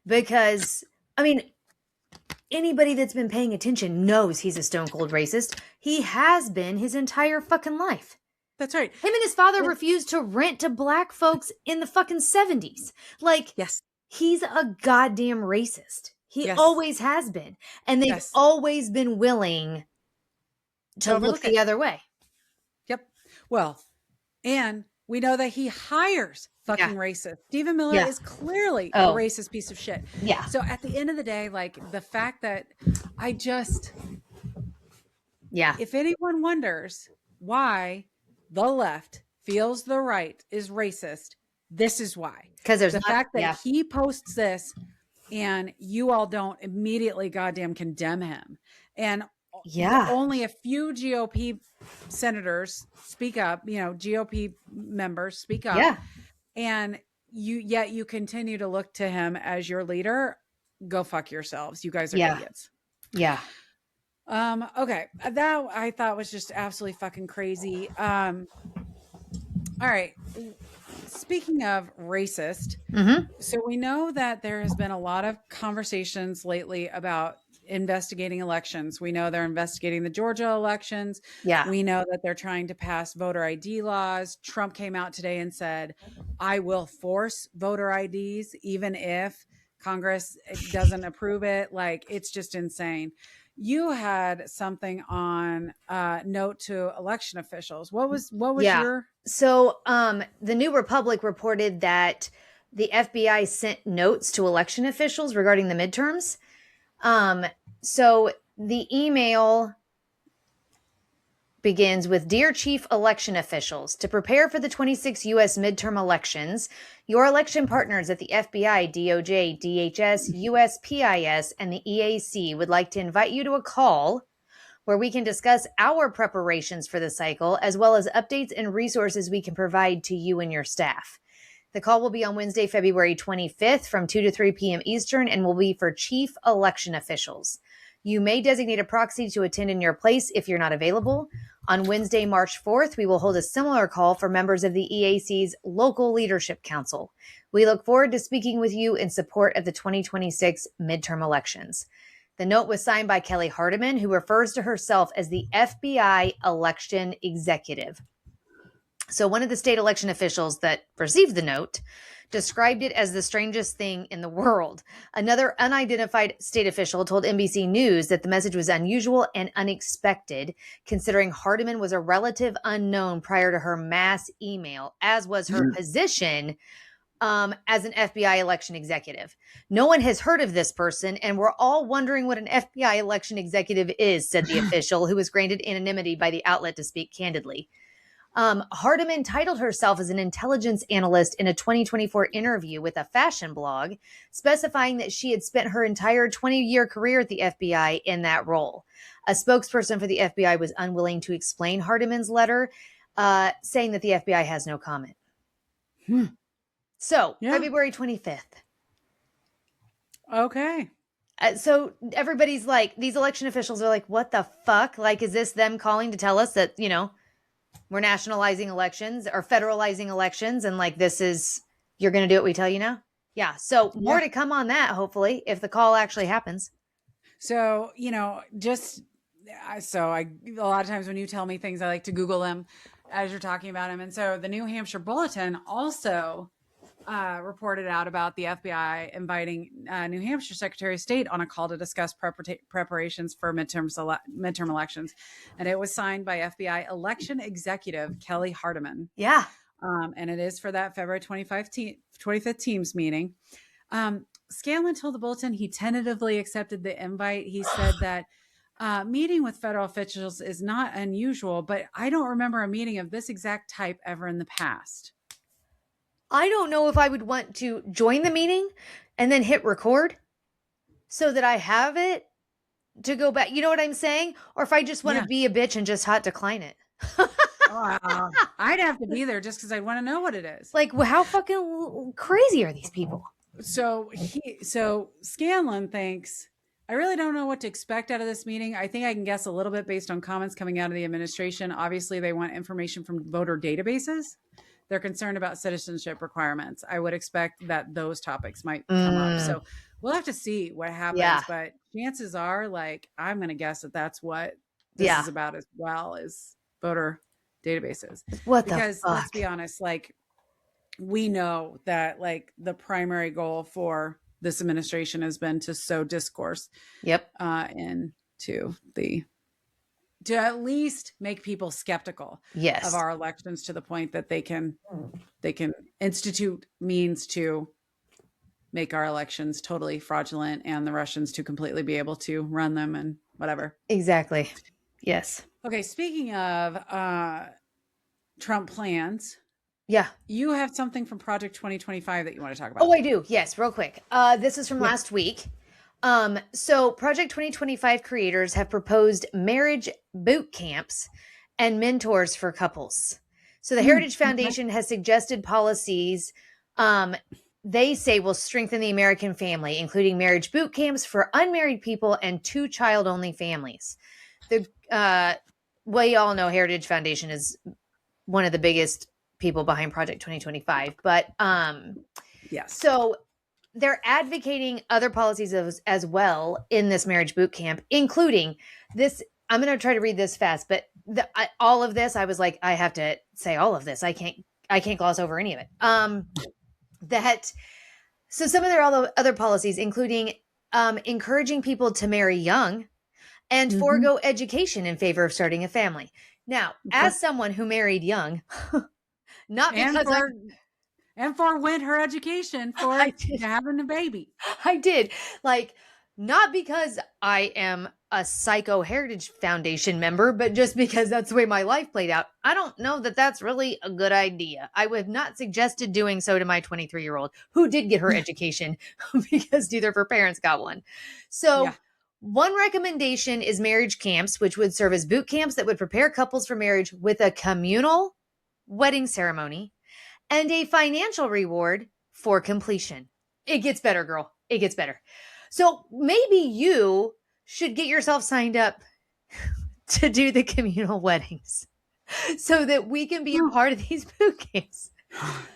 S2: because I mean, anybody that's been paying attention knows he's a stone cold racist. He has been his entire fucking life.
S1: That's right.
S2: Him and his father refused to rent to black folks in the fucking 70s. Like, he's a goddamn racist. He always has been. And they've always been willing to look the other way.
S1: Yep. Well, and we know that he hires fucking racist. Stephen Miller is clearly a racist piece of shit.
S2: Yeah.
S1: So at the end of the day, like the fact that if anyone wonders why the left feels the right is racist, this is why.
S2: Because there's
S1: the fact that he posts this and you all don't immediately goddamn condemn him. And only a few GOP senators speak up, GOP members speak up. Yeah. And you continue to look to him as your leader. Go fuck yourselves. You guys are idiots.
S2: Yeah.
S1: Okay. That I thought was just absolutely fucking crazy. All right. Speaking of racist, so we know that there has been a lot of conversations lately about investigating elections. We know they're investigating the Georgia elections. Yeah. We know that they're trying to pass voter ID laws. Trump came out today and said, I will force voter IDs even if Congress doesn't approve it. Like, it's just insane. You had something on note to election officials. What was your?
S2: So the New Republic reported that the FBI sent notes to election officials regarding the midterms. So the email begins with, Dear Chief Election Officials, to prepare for the 26 U.S. midterm elections, your election partners at the FBI, DOJ, DHS, USPIS, and the EAC would like to invite you to a call where we can discuss our preparations for the cycle, as well as updates and resources we can provide to you and your staff. The call will be on Wednesday, February 25th from 2 to 3 p.m. Eastern and will be for chief election officials. You may designate a proxy to attend in your place if you're not available. On Wednesday, March 4th, we will hold a similar call for members of the EAC's Local Leadership Council. We look forward to speaking with you in support of the 2026 midterm elections. The note was signed by Kelly Hardiman, who refers to herself as the FBI election executive. So one of the state election officials that received the note described it as the strangest thing in the world. Another unidentified state official told NBC News that the message was unusual and unexpected, considering Hardiman was a relative unknown prior to her mass email, as was her position as an FBI election executive. No one has heard of this person, and we're all wondering what an FBI election executive is, said the official, who was granted anonymity by the outlet to speak candidly. Hardiman titled herself as an intelligence analyst in a 2024 interview with a fashion blog, specifying that she had spent her entire 20-year career at the FBI in that role. A spokesperson for the FBI was unwilling to explain Hardiman's letter, saying that the FBI has no comment. So, February 25th.
S1: Okay.
S2: So everybody's like, these election officials are like, what the fuck? Like, is this them calling to tell us that, we're nationalizing elections or federalizing elections, and like, this is, you're going to do what we tell you now? Yeah. So more to come on that, hopefully, if the call actually happens.
S1: So, a lot of times when you tell me things, I like to Google them as you're talking about them. And so the New Hampshire Bulletin also reported out about the FBI inviting New Hampshire Secretary of State on a call to discuss preparations for midterm elections. And it was signed by FBI election executive Kelly Hardiman.
S2: Yeah.
S1: And it is for that February 25th Teams meeting. Scanlon told the Bulletin he tentatively accepted the invite. He said that meeting with federal officials is not unusual, but I don't remember a meeting of this exact type ever in the past.
S2: I don't know if I would want to join the meeting and then hit record so that I have it to go back. You know what I'm saying? Or if I just want to be a bitch and just hot decline it.
S1: I'd have to be there just because I want to know what it is.
S2: Like, how fucking crazy are these people?
S1: So Scanlon thinks, I really don't know what to expect out of this meeting. I think I can guess a little bit based on comments coming out of the administration. Obviously, they want information from voter databases. They're concerned about citizenship requirements. I would expect that those topics might come up. So we'll have to see what happens. But chances are, like, I'm going to guess that that's what this is about as well, as voter databases. Because let's be honest, like, we know that, like, the primary goal for this administration has been to sow discourse to at least make people skeptical of our elections, to the point that they can institute means to make our elections totally fraudulent and the Russians to completely be able to run them and whatever.
S2: Exactly. Yes.
S1: Okay. Speaking of Trump plans.
S2: Yeah.
S1: You have something from Project 2025 that you want to talk about.
S2: Oh, I do. Yes. Real quick. This is from last week. So Project 2025 creators have proposed marriage boot camps and mentors for couples. So the Heritage Foundation has suggested policies they say will strengthen the American family, including marriage boot camps for unmarried people and 2-child-only families. We all know Heritage Foundation is one of the biggest people behind Project 2025, but so they're advocating other policies as well in this marriage boot camp, including this. I'm going to try to read this fast, but all of this, I was like, I have to say all of this. I can't gloss over any of it. So some of their other policies, including encouraging people to marry young and forego education in favor of starting a family. Now, as someone who married young, not because
S1: and forwent her education for having a baby.
S2: I did. Like, not because I am a Psycho Heritage Foundation member, but just because that's the way my life played out. I don't know that that's really a good idea. I would have not suggested doing so to my 23-year-old who did get her education because neither of her parents got one. So one recommendation is marriage camps, which would serve as boot camps that would prepare couples for marriage with a communal wedding ceremony and a financial reward for completion. It gets better, girl. It gets better. So maybe you should get yourself signed up to do the communal weddings so that we can be a part of these boot camps.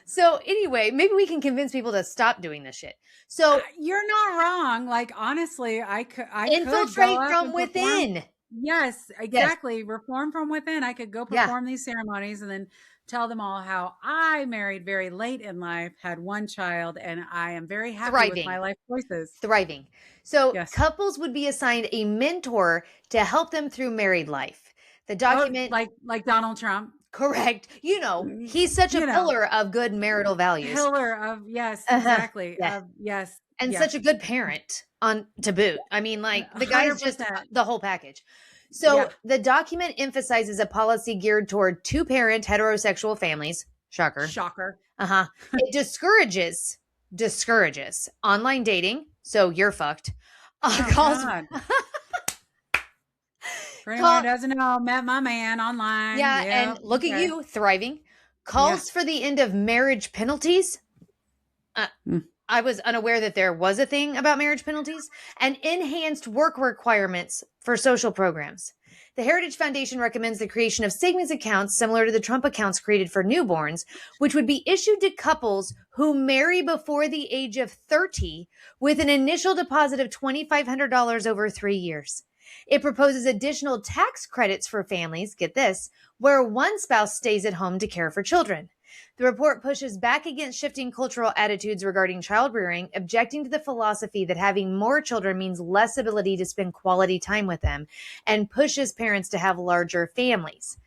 S2: So anyway, maybe we can convince people to stop doing this shit. So
S1: you're not wrong. Like, honestly, I could go
S2: infiltrate
S1: up
S2: from
S1: and perform.
S2: within.
S1: Yes,
S2: Yes.
S1: exactly. Reform from within. I could go
S2: Yeah.
S1: perform these ceremonies and then tell them all how I married very late in life, had one child, and I am very happy with my life choices.
S2: Thriving. So
S1: Yes.
S2: couples would be assigned a mentor to help them through married life. The document,
S1: like Donald Trump.
S2: correct. He's such a pillar of good marital values.
S1: Pillar of, yes, exactly.
S2: Yeah.
S1: Yes.
S2: And
S1: yes.
S2: such a good parent to boot. I mean, like, the guy's just the whole package. So the document emphasizes a policy geared toward two-parent heterosexual families. Shocker. It discourages online dating. So you're fucked.
S1: For anyone who doesn't know, met my man online.
S2: Yeah, and look at you, thriving. Calls for the end of marriage penalties. I was unaware that there was a thing about marriage penalties, and enhanced work requirements for social programs. The Heritage Foundation recommends the creation of savings accounts similar to the Trump accounts created for newborns, which would be issued to couples who marry before the age of 30 with an initial deposit of $2,500 over 3 years. It proposes additional tax credits for families, get this, where one spouse stays at home to care for children. The report pushes back against shifting cultural attitudes regarding child rearing, objecting to the philosophy that having more children means less ability to spend quality time with them, and pushes parents to have larger families.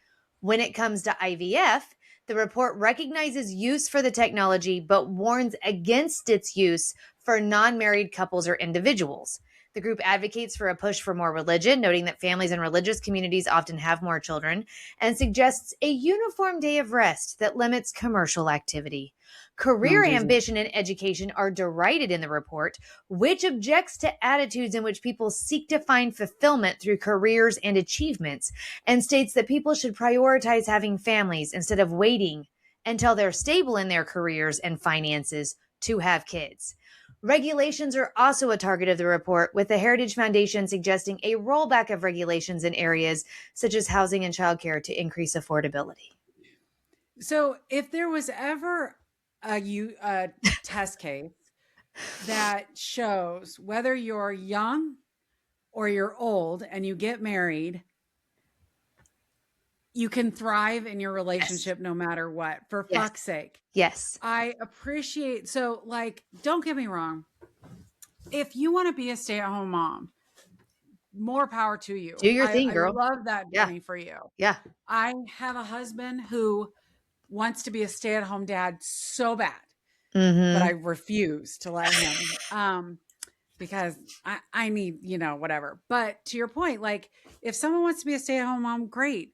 S2: When it comes to IVF, the report recognizes use for the technology, but warns against its use for non-married couples or individuals. The group advocates for a push for more religion, noting that families in religious communities often have more children, and suggests a uniform day of rest that limits commercial activity. Career ambition and education are derided in the report, which objects to attitudes in which people seek to find fulfillment through careers and achievements, and states that people should prioritize having families instead of waiting until they're stable in their careers and finances to have kids. Regulations are also a target of the report, with the Heritage Foundation suggesting a rollback of regulations in areas such as housing and childcare to increase affordability.
S1: So if there was ever a test case that shows whether you're young or you're old and you get married, you can thrive in your relationship no matter what, for fuck's sake.
S2: Yes.
S1: I appreciate, so like, don't get me wrong. If you want to be a stay-at-home mom, more power to you.
S2: Do your thing, girl.
S1: I love that journey for you.
S2: Yeah.
S1: I have a husband who wants to be a stay-at-home dad so bad, but I refuse to let him because I need, whatever. But to your point, like, if someone wants to be a stay-at-home mom, great.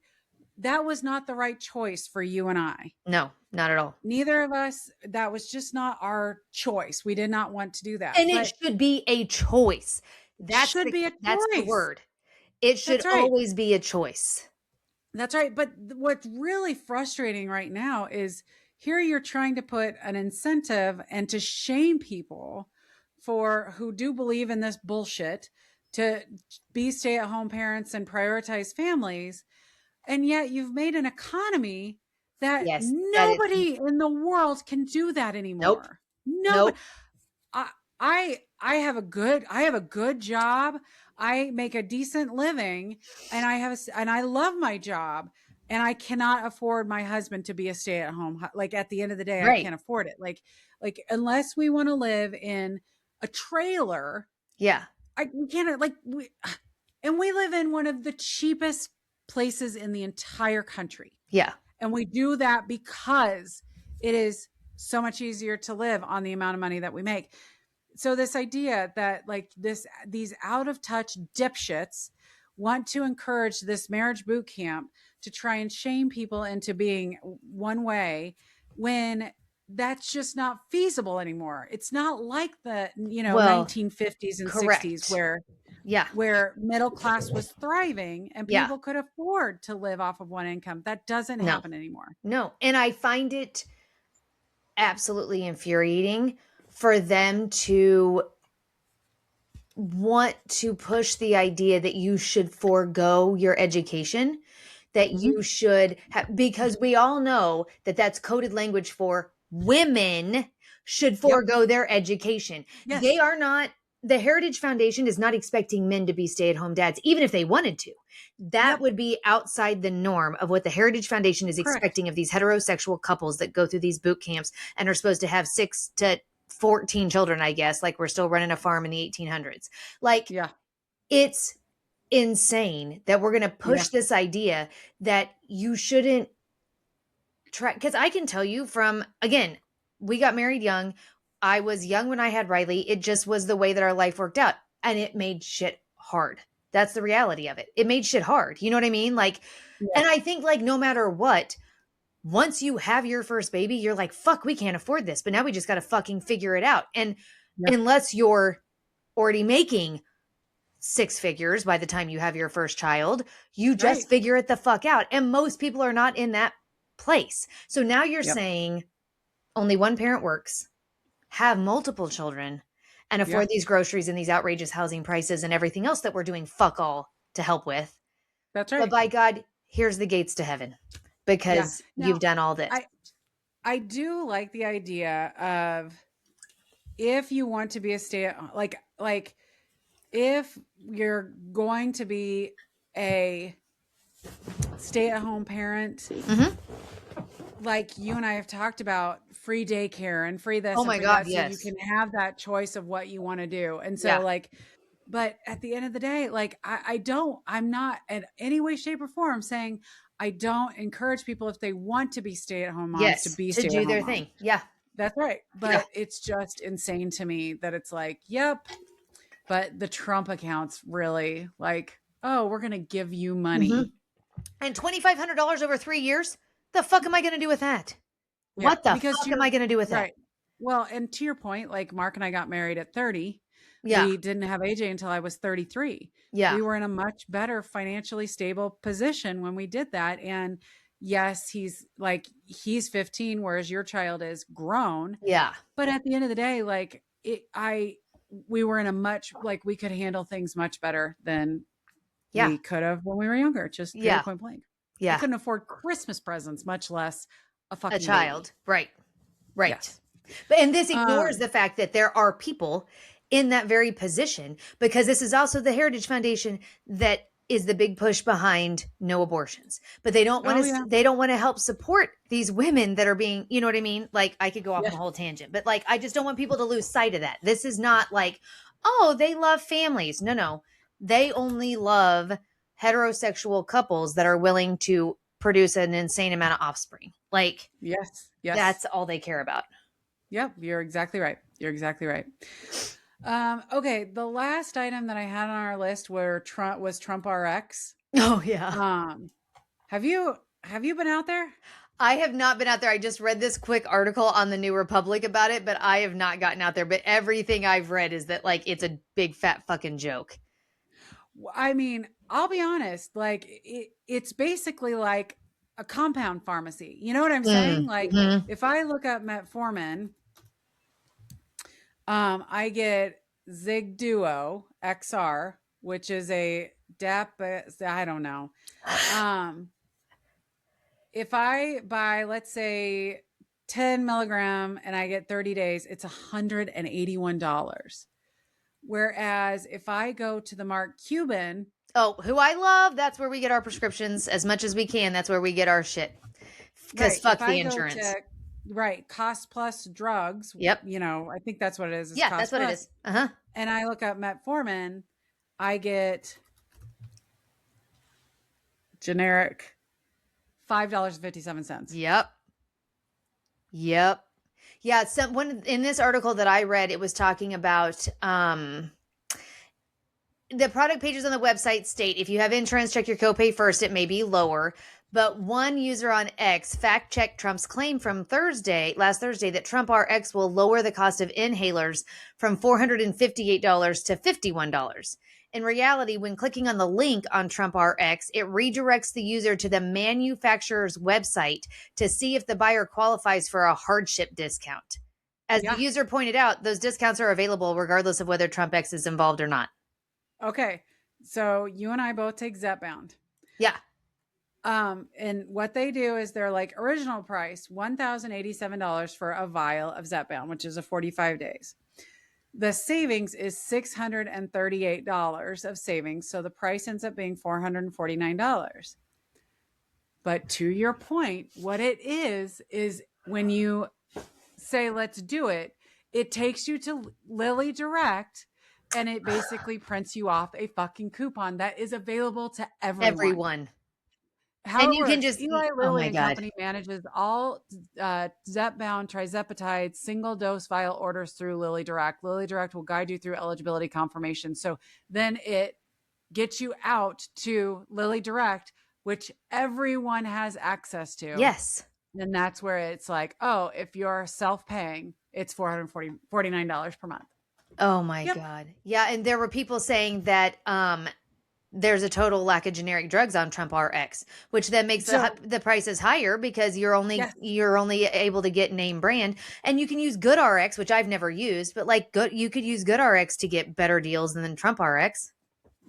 S1: That was not the right choice for you and I.
S2: No, not at all.
S1: Neither of us. That was just not our choice. We did not want to do that.
S2: And it should be a choice. That's the word. It should always be a choice.
S1: That's right. But what's really frustrating right now is here you're trying to put an incentive and to shame people who do believe in this bullshit to be stay-at-home parents and prioritize families. And yet you've made an economy that nobody in the world can do that anymore. Nope. I have a good job. I make a decent living, and I love my job, and I cannot afford my husband to be a stay-at-home. Like, at the end of the day, I can't afford it. Like unless we want to live in a trailer.
S2: Yeah.
S1: We can't, and we live in one of the cheapest places in the entire country.
S2: Yeah.
S1: And we do that because it is so much easier to live on the amount of money that we make. So this idea that these out of touch dipshits want to encourage this marriage boot camp to try and shame people into being one way, when that's just not feasible anymore. It's not like the 1950s and 60s where middle class was thriving and people could afford to live off of one income. That doesn't happen anymore.
S2: No. And I find it absolutely infuriating for them to want to push the idea that you should forego your education that you should have, because we all know that that's coded language for women should forego their education.
S1: Yes.
S2: They are not, the Heritage Foundation is not expecting men to be stay-at-home dads, even if they wanted to. That would be outside the norm of what the Heritage Foundation is expecting of these heterosexual couples that go through these boot camps and are supposed to have 6 to 14 children, I guess, like we're still running a farm in the 1800s. Like, it's insane that we're going to push this idea that you shouldn't try. Because I can tell you from, again, we got married young. I was young when I had Riley. It just was the way that our life worked out. And it made shit hard. That's the reality of it. It made shit hard. You know what I mean? Like, and I think like no matter what, once you have your first baby, you're like, fuck, we can't afford this. But now we just got to fucking figure it out. And unless you're already making 6 figures by the time you have your first child, you just figure it the fuck out. And most people are not in that place. So now you're saying only one parent works, have multiple children, and afford these groceries and these outrageous housing prices and everything else that we're doing fuck all to help with.
S1: That's right.
S2: But by God, here's the gates to heaven because you've done all this.
S1: I do like the idea of if you want to be a like if you're going to be a stay-at-home parent, like you and I have talked about, free daycare and free this.
S2: Oh my God,
S1: so you can have that choice of what you want to do. And so like, but at the end of the day, like I'm not in any way, shape or form saying I don't encourage people if they want to be stay-at-home moms to be
S2: to do their thing. Yeah,
S1: that's right. But it's just insane to me that it's like, but the Trump accounts really like, oh, we're going to give you money.
S2: And $2,500 over 3 years. The fuck am I going to do with that? What the fuck am I going to do with that?
S1: Well, and to your point, like Mark and I got married at 30. We didn't have AJ until I was 33. We were in a much better financially stable position when we did that. And yes, he's 15, whereas your child is grown. But at the end of the day, like we were in a much, like we could handle things much better than we could have when we were younger. Just point blank. I couldn't afford Christmas presents, much less a child.
S2: Baby. Right. Yes. But and this ignores the fact that there are people in that very position, because this is also the Heritage Foundation that is the big push behind no abortions. But they don't want to they don't want to help support these women that are being, you know what I mean? Like I could go off on a whole tangent, but like I just don't want people to lose sight of that. This is not like, oh, they love families. No. They only love heterosexual couples that are willing to produce an insane amount of offspring. Like,
S1: yes,
S2: that's all they care about.
S1: Yep. You're exactly right. Okay. The last item that I had on our list was Trump RX.
S2: Oh yeah.
S1: Have you been out there?
S2: I have not been out there. I just read this quick article on the New Republic about it, but I have not gotten out there. But everything I've read is that like, it's a big fat fucking joke.
S1: I mean, I'll be honest, like it's basically like a compound pharmacy. You know what I'm saying? Like if I look up metformin, I get Zig Duo XR, which is a I don't know. If I buy, let's say 10 milligram and I get 30 days, it's $181. Whereas if I go to the Mark Cuban,
S2: who I love, that's where we get our prescriptions as much as we can. That's where we get our shit. Because fuck the insurance.
S1: Cost plus drugs.
S2: Yep.
S1: You know, I think that's what it is.
S2: Yeah, that's what it is.
S1: And I look up metformin, I get generic $5.57.
S2: Yep. Yeah, in this article that I read, it was talking about the product pages on the website state if you have insurance, check your copay first. It may be lower. But one user on X fact-checked Trump's claim from last Thursday, that Trump RX will lower the cost of inhalers from $458 to $51. In reality, when clicking on the link on Trump RX, it redirects the user to the manufacturer's website to see if the buyer qualifies for a hardship discount. As the user pointed out, those discounts are available regardless of whether Trump X is involved or not.
S1: Okay. So you and I both take Zepbound.
S2: Yeah.
S1: And what they do is they're like original price, $1,087 for a vial of Zepbound, which is a 45 days. The savings is $638 of savings. So the price ends up being $449. But to your point, what it is when you say, let's do it, it takes you to Lily Direct and it basically prints you off a fucking coupon that is available to everyone. How
S2: and
S1: it
S2: you
S1: works,
S2: can just,
S1: Eli
S2: oh
S1: Lilly
S2: my
S1: and
S2: God.
S1: Company manages all Zepbound, trizepatide, single dose vial orders through Lily Direct. Lily Direct will guide you through eligibility confirmation. So then it gets you out to Lily Direct, which everyone has access to.
S2: Yes.
S1: And that's where it's like, oh, if you're self-paying, it's $449 per month.
S2: Oh my God. Yeah. And there were people saying that there's a total lack of generic drugs on Trump RX, which then makes the prices higher because you're only able to get name brand, and you can use Good RX, which I've never used, but like you could use Good RX to get better deals than Trump RX.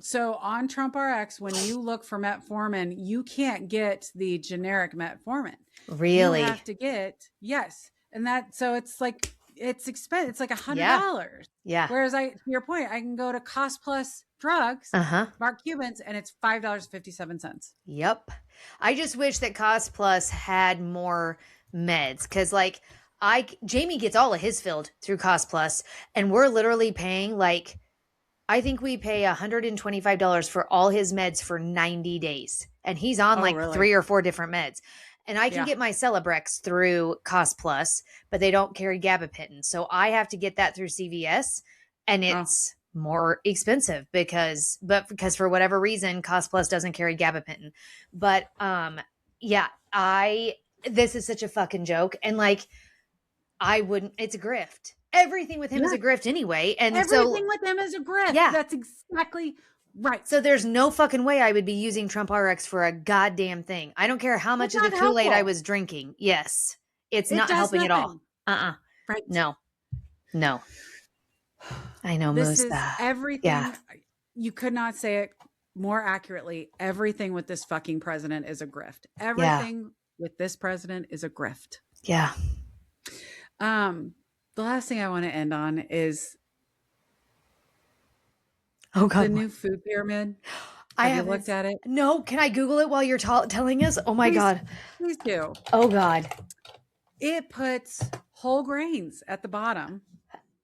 S1: So on Trump RX, when you look for metformin, you can't get the generic metformin.
S2: Really?
S1: You have to get, yes. And so it's like, it's expensive. It's like $100.
S2: Yeah.
S1: Whereas to your point, I can go to Cost Plus Drugs, Mark Cuban's, and it's $5.57.
S2: Yep. I just wish that Cost Plus had more meds, because like Jamie gets all of his filled through Cost Plus, and we're literally paying like, I think we pay $125 for all his meds for 90 days. And he's on really? 3 or 4 different meds. And I can get my Celebrex through Cost Plus, but they don't carry gabapentin. So I have to get that through CVS, and it's more expensive because for whatever reason, Cost Plus doesn't carry gabapentin. But this is such a fucking joke. And like, it's a grift. Everything with him is a grift anyway. And
S1: everything with him is a grift. Yeah. That's exactly right.
S2: So there's no fucking way I would be using Trump RX for a goddamn thing. I don't care how much of the Kool-Aid I was drinking. Yes. It's not helping at all. Right. No. I know,
S1: this is everything. Yeah. You could not say it more accurately. Everything with this fucking president is a grift. Everything with this president is a grift.
S2: Yeah.
S1: The last thing I want to end on is
S2: the
S1: new food pyramid.
S2: Have you
S1: looked at it?
S2: No. Can I Google it while you're telling us? Oh my God.
S1: Please do.
S2: Oh God.
S1: It puts whole grains at the bottom.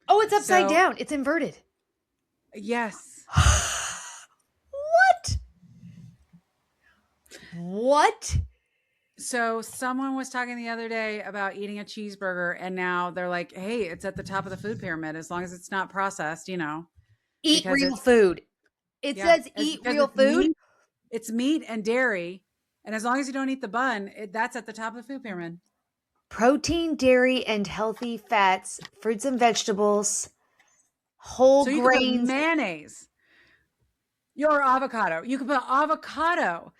S2: Oh, it's upside down. It's inverted.
S1: Yes.
S2: What?
S1: So someone was talking the other day about eating a cheeseburger, and now they're like, hey, it's at the top of the food pyramid as long as it's not processed,
S2: Eat real food. It says eat real food.
S1: It's meat and dairy. And as long as you don't eat the bun, that's at the top of the food pyramid.
S2: Protein, dairy, and healthy fats, fruits and vegetables, whole grains.
S1: Can put mayonnaise. Your avocado. You can put avocado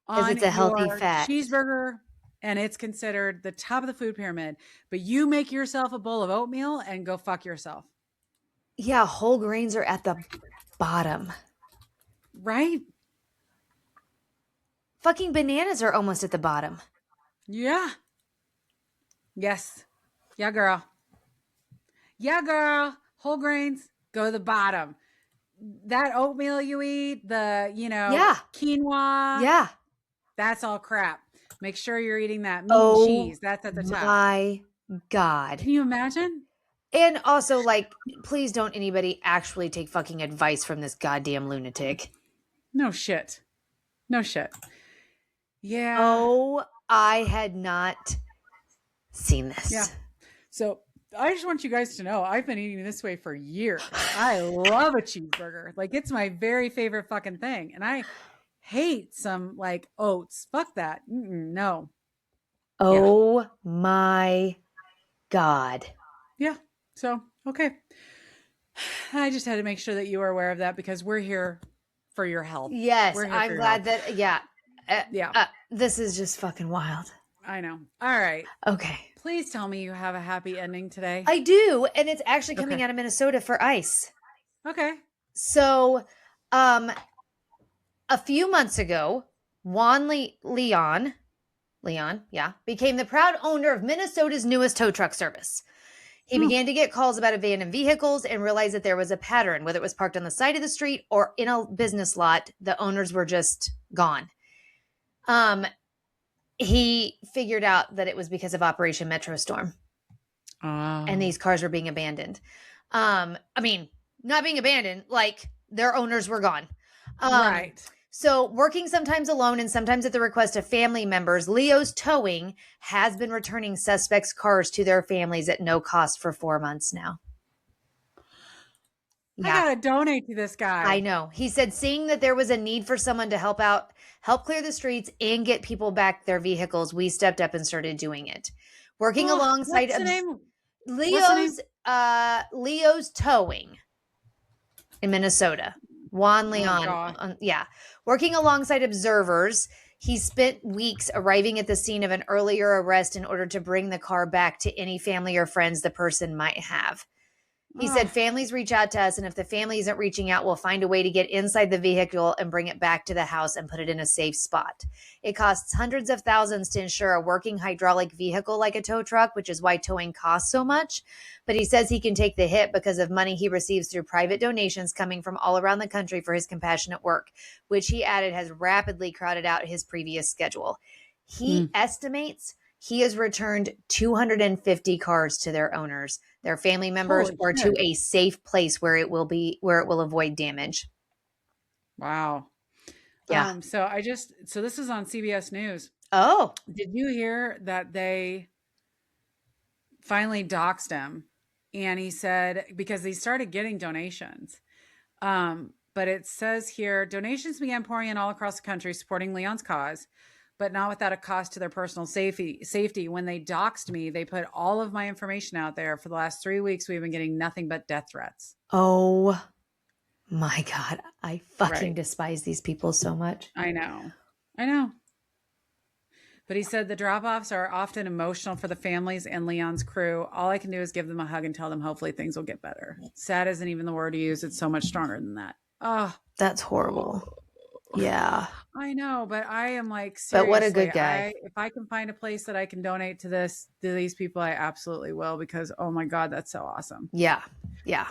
S1: on
S2: it's a healthy fat
S1: cheeseburger, and it's considered the top of the food pyramid. But you make yourself a bowl of oatmeal and go fuck yourself.
S2: Yeah, whole grains are at the bottom.
S1: Right?
S2: Fucking bananas are almost at the bottom.
S1: Yeah. Yes. Yeah, girl. Yeah, girl. Whole grains go to the bottom. That oatmeal you eat, the, quinoa.
S2: Yeah.
S1: That's all crap. Make sure you're eating that meat and cheese. That's at the top.
S2: My God.
S1: Can you imagine?
S2: And also, like, please don't anybody actually take fucking advice from this goddamn lunatic.
S1: No shit. Yeah.
S2: Oh, I had not seen this.
S1: Yeah. So I just want you guys to know I've been eating this way for years. I love a cheeseburger. Like, it's my very favorite fucking thing. And I hate some like oats. Fuck that. No.
S2: Oh my God.
S1: Yeah. So, okay. I just had to make sure that you were aware of that because we're here for your health.
S2: Yes. I'm glad that, this is just fucking wild.
S1: I know. All right.
S2: Okay.
S1: Please tell me you have a happy ending today.
S2: I do. And it's actually coming out of Minnesota for ice.
S1: Okay.
S2: So, a few months ago, Leon, yeah, became the proud owner of Minnesota's newest tow truck service. He began to get calls about abandoned vehicles and realized that there was a pattern, whether it was parked on the side of the street or in a business lot, the owners were just gone. He figured out that it was because of Operation Metro Storm. And these cars were being abandoned. I mean, not being abandoned, like their owners were gone.
S1: Right.
S2: So working sometimes alone and sometimes at the request of family members, Leo's Towing has been returning suspects' cars to their families at no cost for 4 months now.
S1: Yeah. I gotta donate to this guy.
S2: I know. He said, seeing that there was a need for someone to help clear the streets and get people back their vehicles, we stepped up and started doing it. Working alongside Leo's Towing in Minnesota. Juan Leon. Yeah. Working alongside observers, he spent weeks arriving at the scene of an earlier arrest in order to bring the car back to any family or friends the person might have. He said, families reach out to us, and if the family isn't reaching out, we'll find a way to get inside the vehicle and bring it back to the house and put it in a safe spot. It costs hundreds of thousands to insure a working hydraulic vehicle like a tow truck, which is why towing costs so much. But he says he can take the hit because of money he receives through private donations coming from all around the country for his compassionate work, which he added has rapidly crowded out his previous schedule. He estimates he has returned 250 cars to their owners, their family members, or to a safe place where it will avoid damage.
S1: Wow.
S2: Yeah.
S1: So this is on CBS News.
S2: Oh.
S1: Did you hear that they finally doxed him? And he said, because he started getting donations. But it says here, donations began pouring in all across the country supporting Leon's cause, but not without a cost to their personal safety. When they doxed me, they put all of my information out there. For the last 3 weeks, we've been getting nothing but death threats.
S2: Oh my God. I fucking despise these people so much.
S1: I know. But he said the drop-offs are often emotional for the families and Leon's crew. All I can do is give them a hug and tell them hopefully things will get better. Sad isn't even the word to use. It's so much stronger than that. Oh,
S2: that's horrible. Yeah.
S1: I know, but I am like, seriously,
S2: but what a good guy.
S1: If I can find a place that I can donate to these people, I absolutely will, because, oh my God, that's so awesome.
S2: Yeah. Yeah.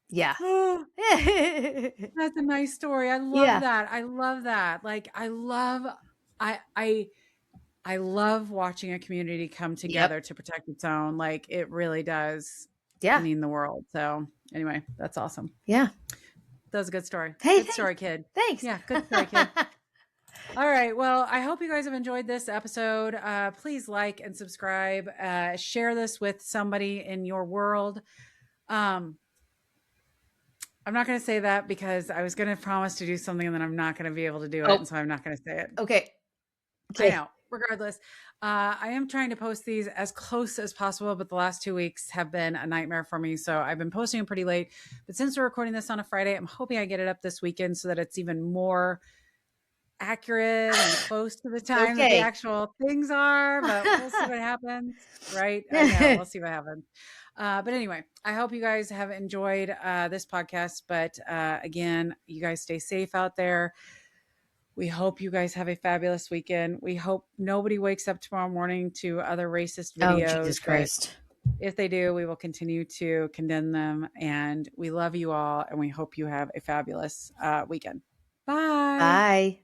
S2: Yeah.
S1: That's a nice story. I love that. I love that. Like, I love watching a community come together to protect its own. Like, it really does mean the world. So anyway, that's awesome.
S2: Yeah.
S1: That was a good story.
S2: Hey,
S1: good story, kid.
S2: Thanks.
S1: Yeah, good story, kid. All right. Well, I hope you guys have enjoyed this episode. Please like and subscribe. Share this with somebody in your world. I'm not going to say that because I was going to promise to do something and then I'm not going to be able to do it. And so I'm not going to say it.
S2: Okay.
S1: I know. Regardless, I am trying to post these as close as possible, but the last 2 weeks have been a nightmare for me. So I've been posting them pretty late. But since we're recording this on a Friday, I'm hoping I get it up this weekend so that it's even more accurate and close to the time that the actual things are. But we'll see what happens. Right? I know. We'll see what happens. But anyway, I hope you guys have enjoyed this podcast. But again, you guys stay safe out there. We hope you guys have a fabulous weekend. We hope nobody wakes up tomorrow morning to other racist videos.
S2: Oh, Jesus Christ.
S1: If they do, we will continue to condemn them. And we love you all. And we hope you have a fabulous weekend. Bye.
S2: Bye.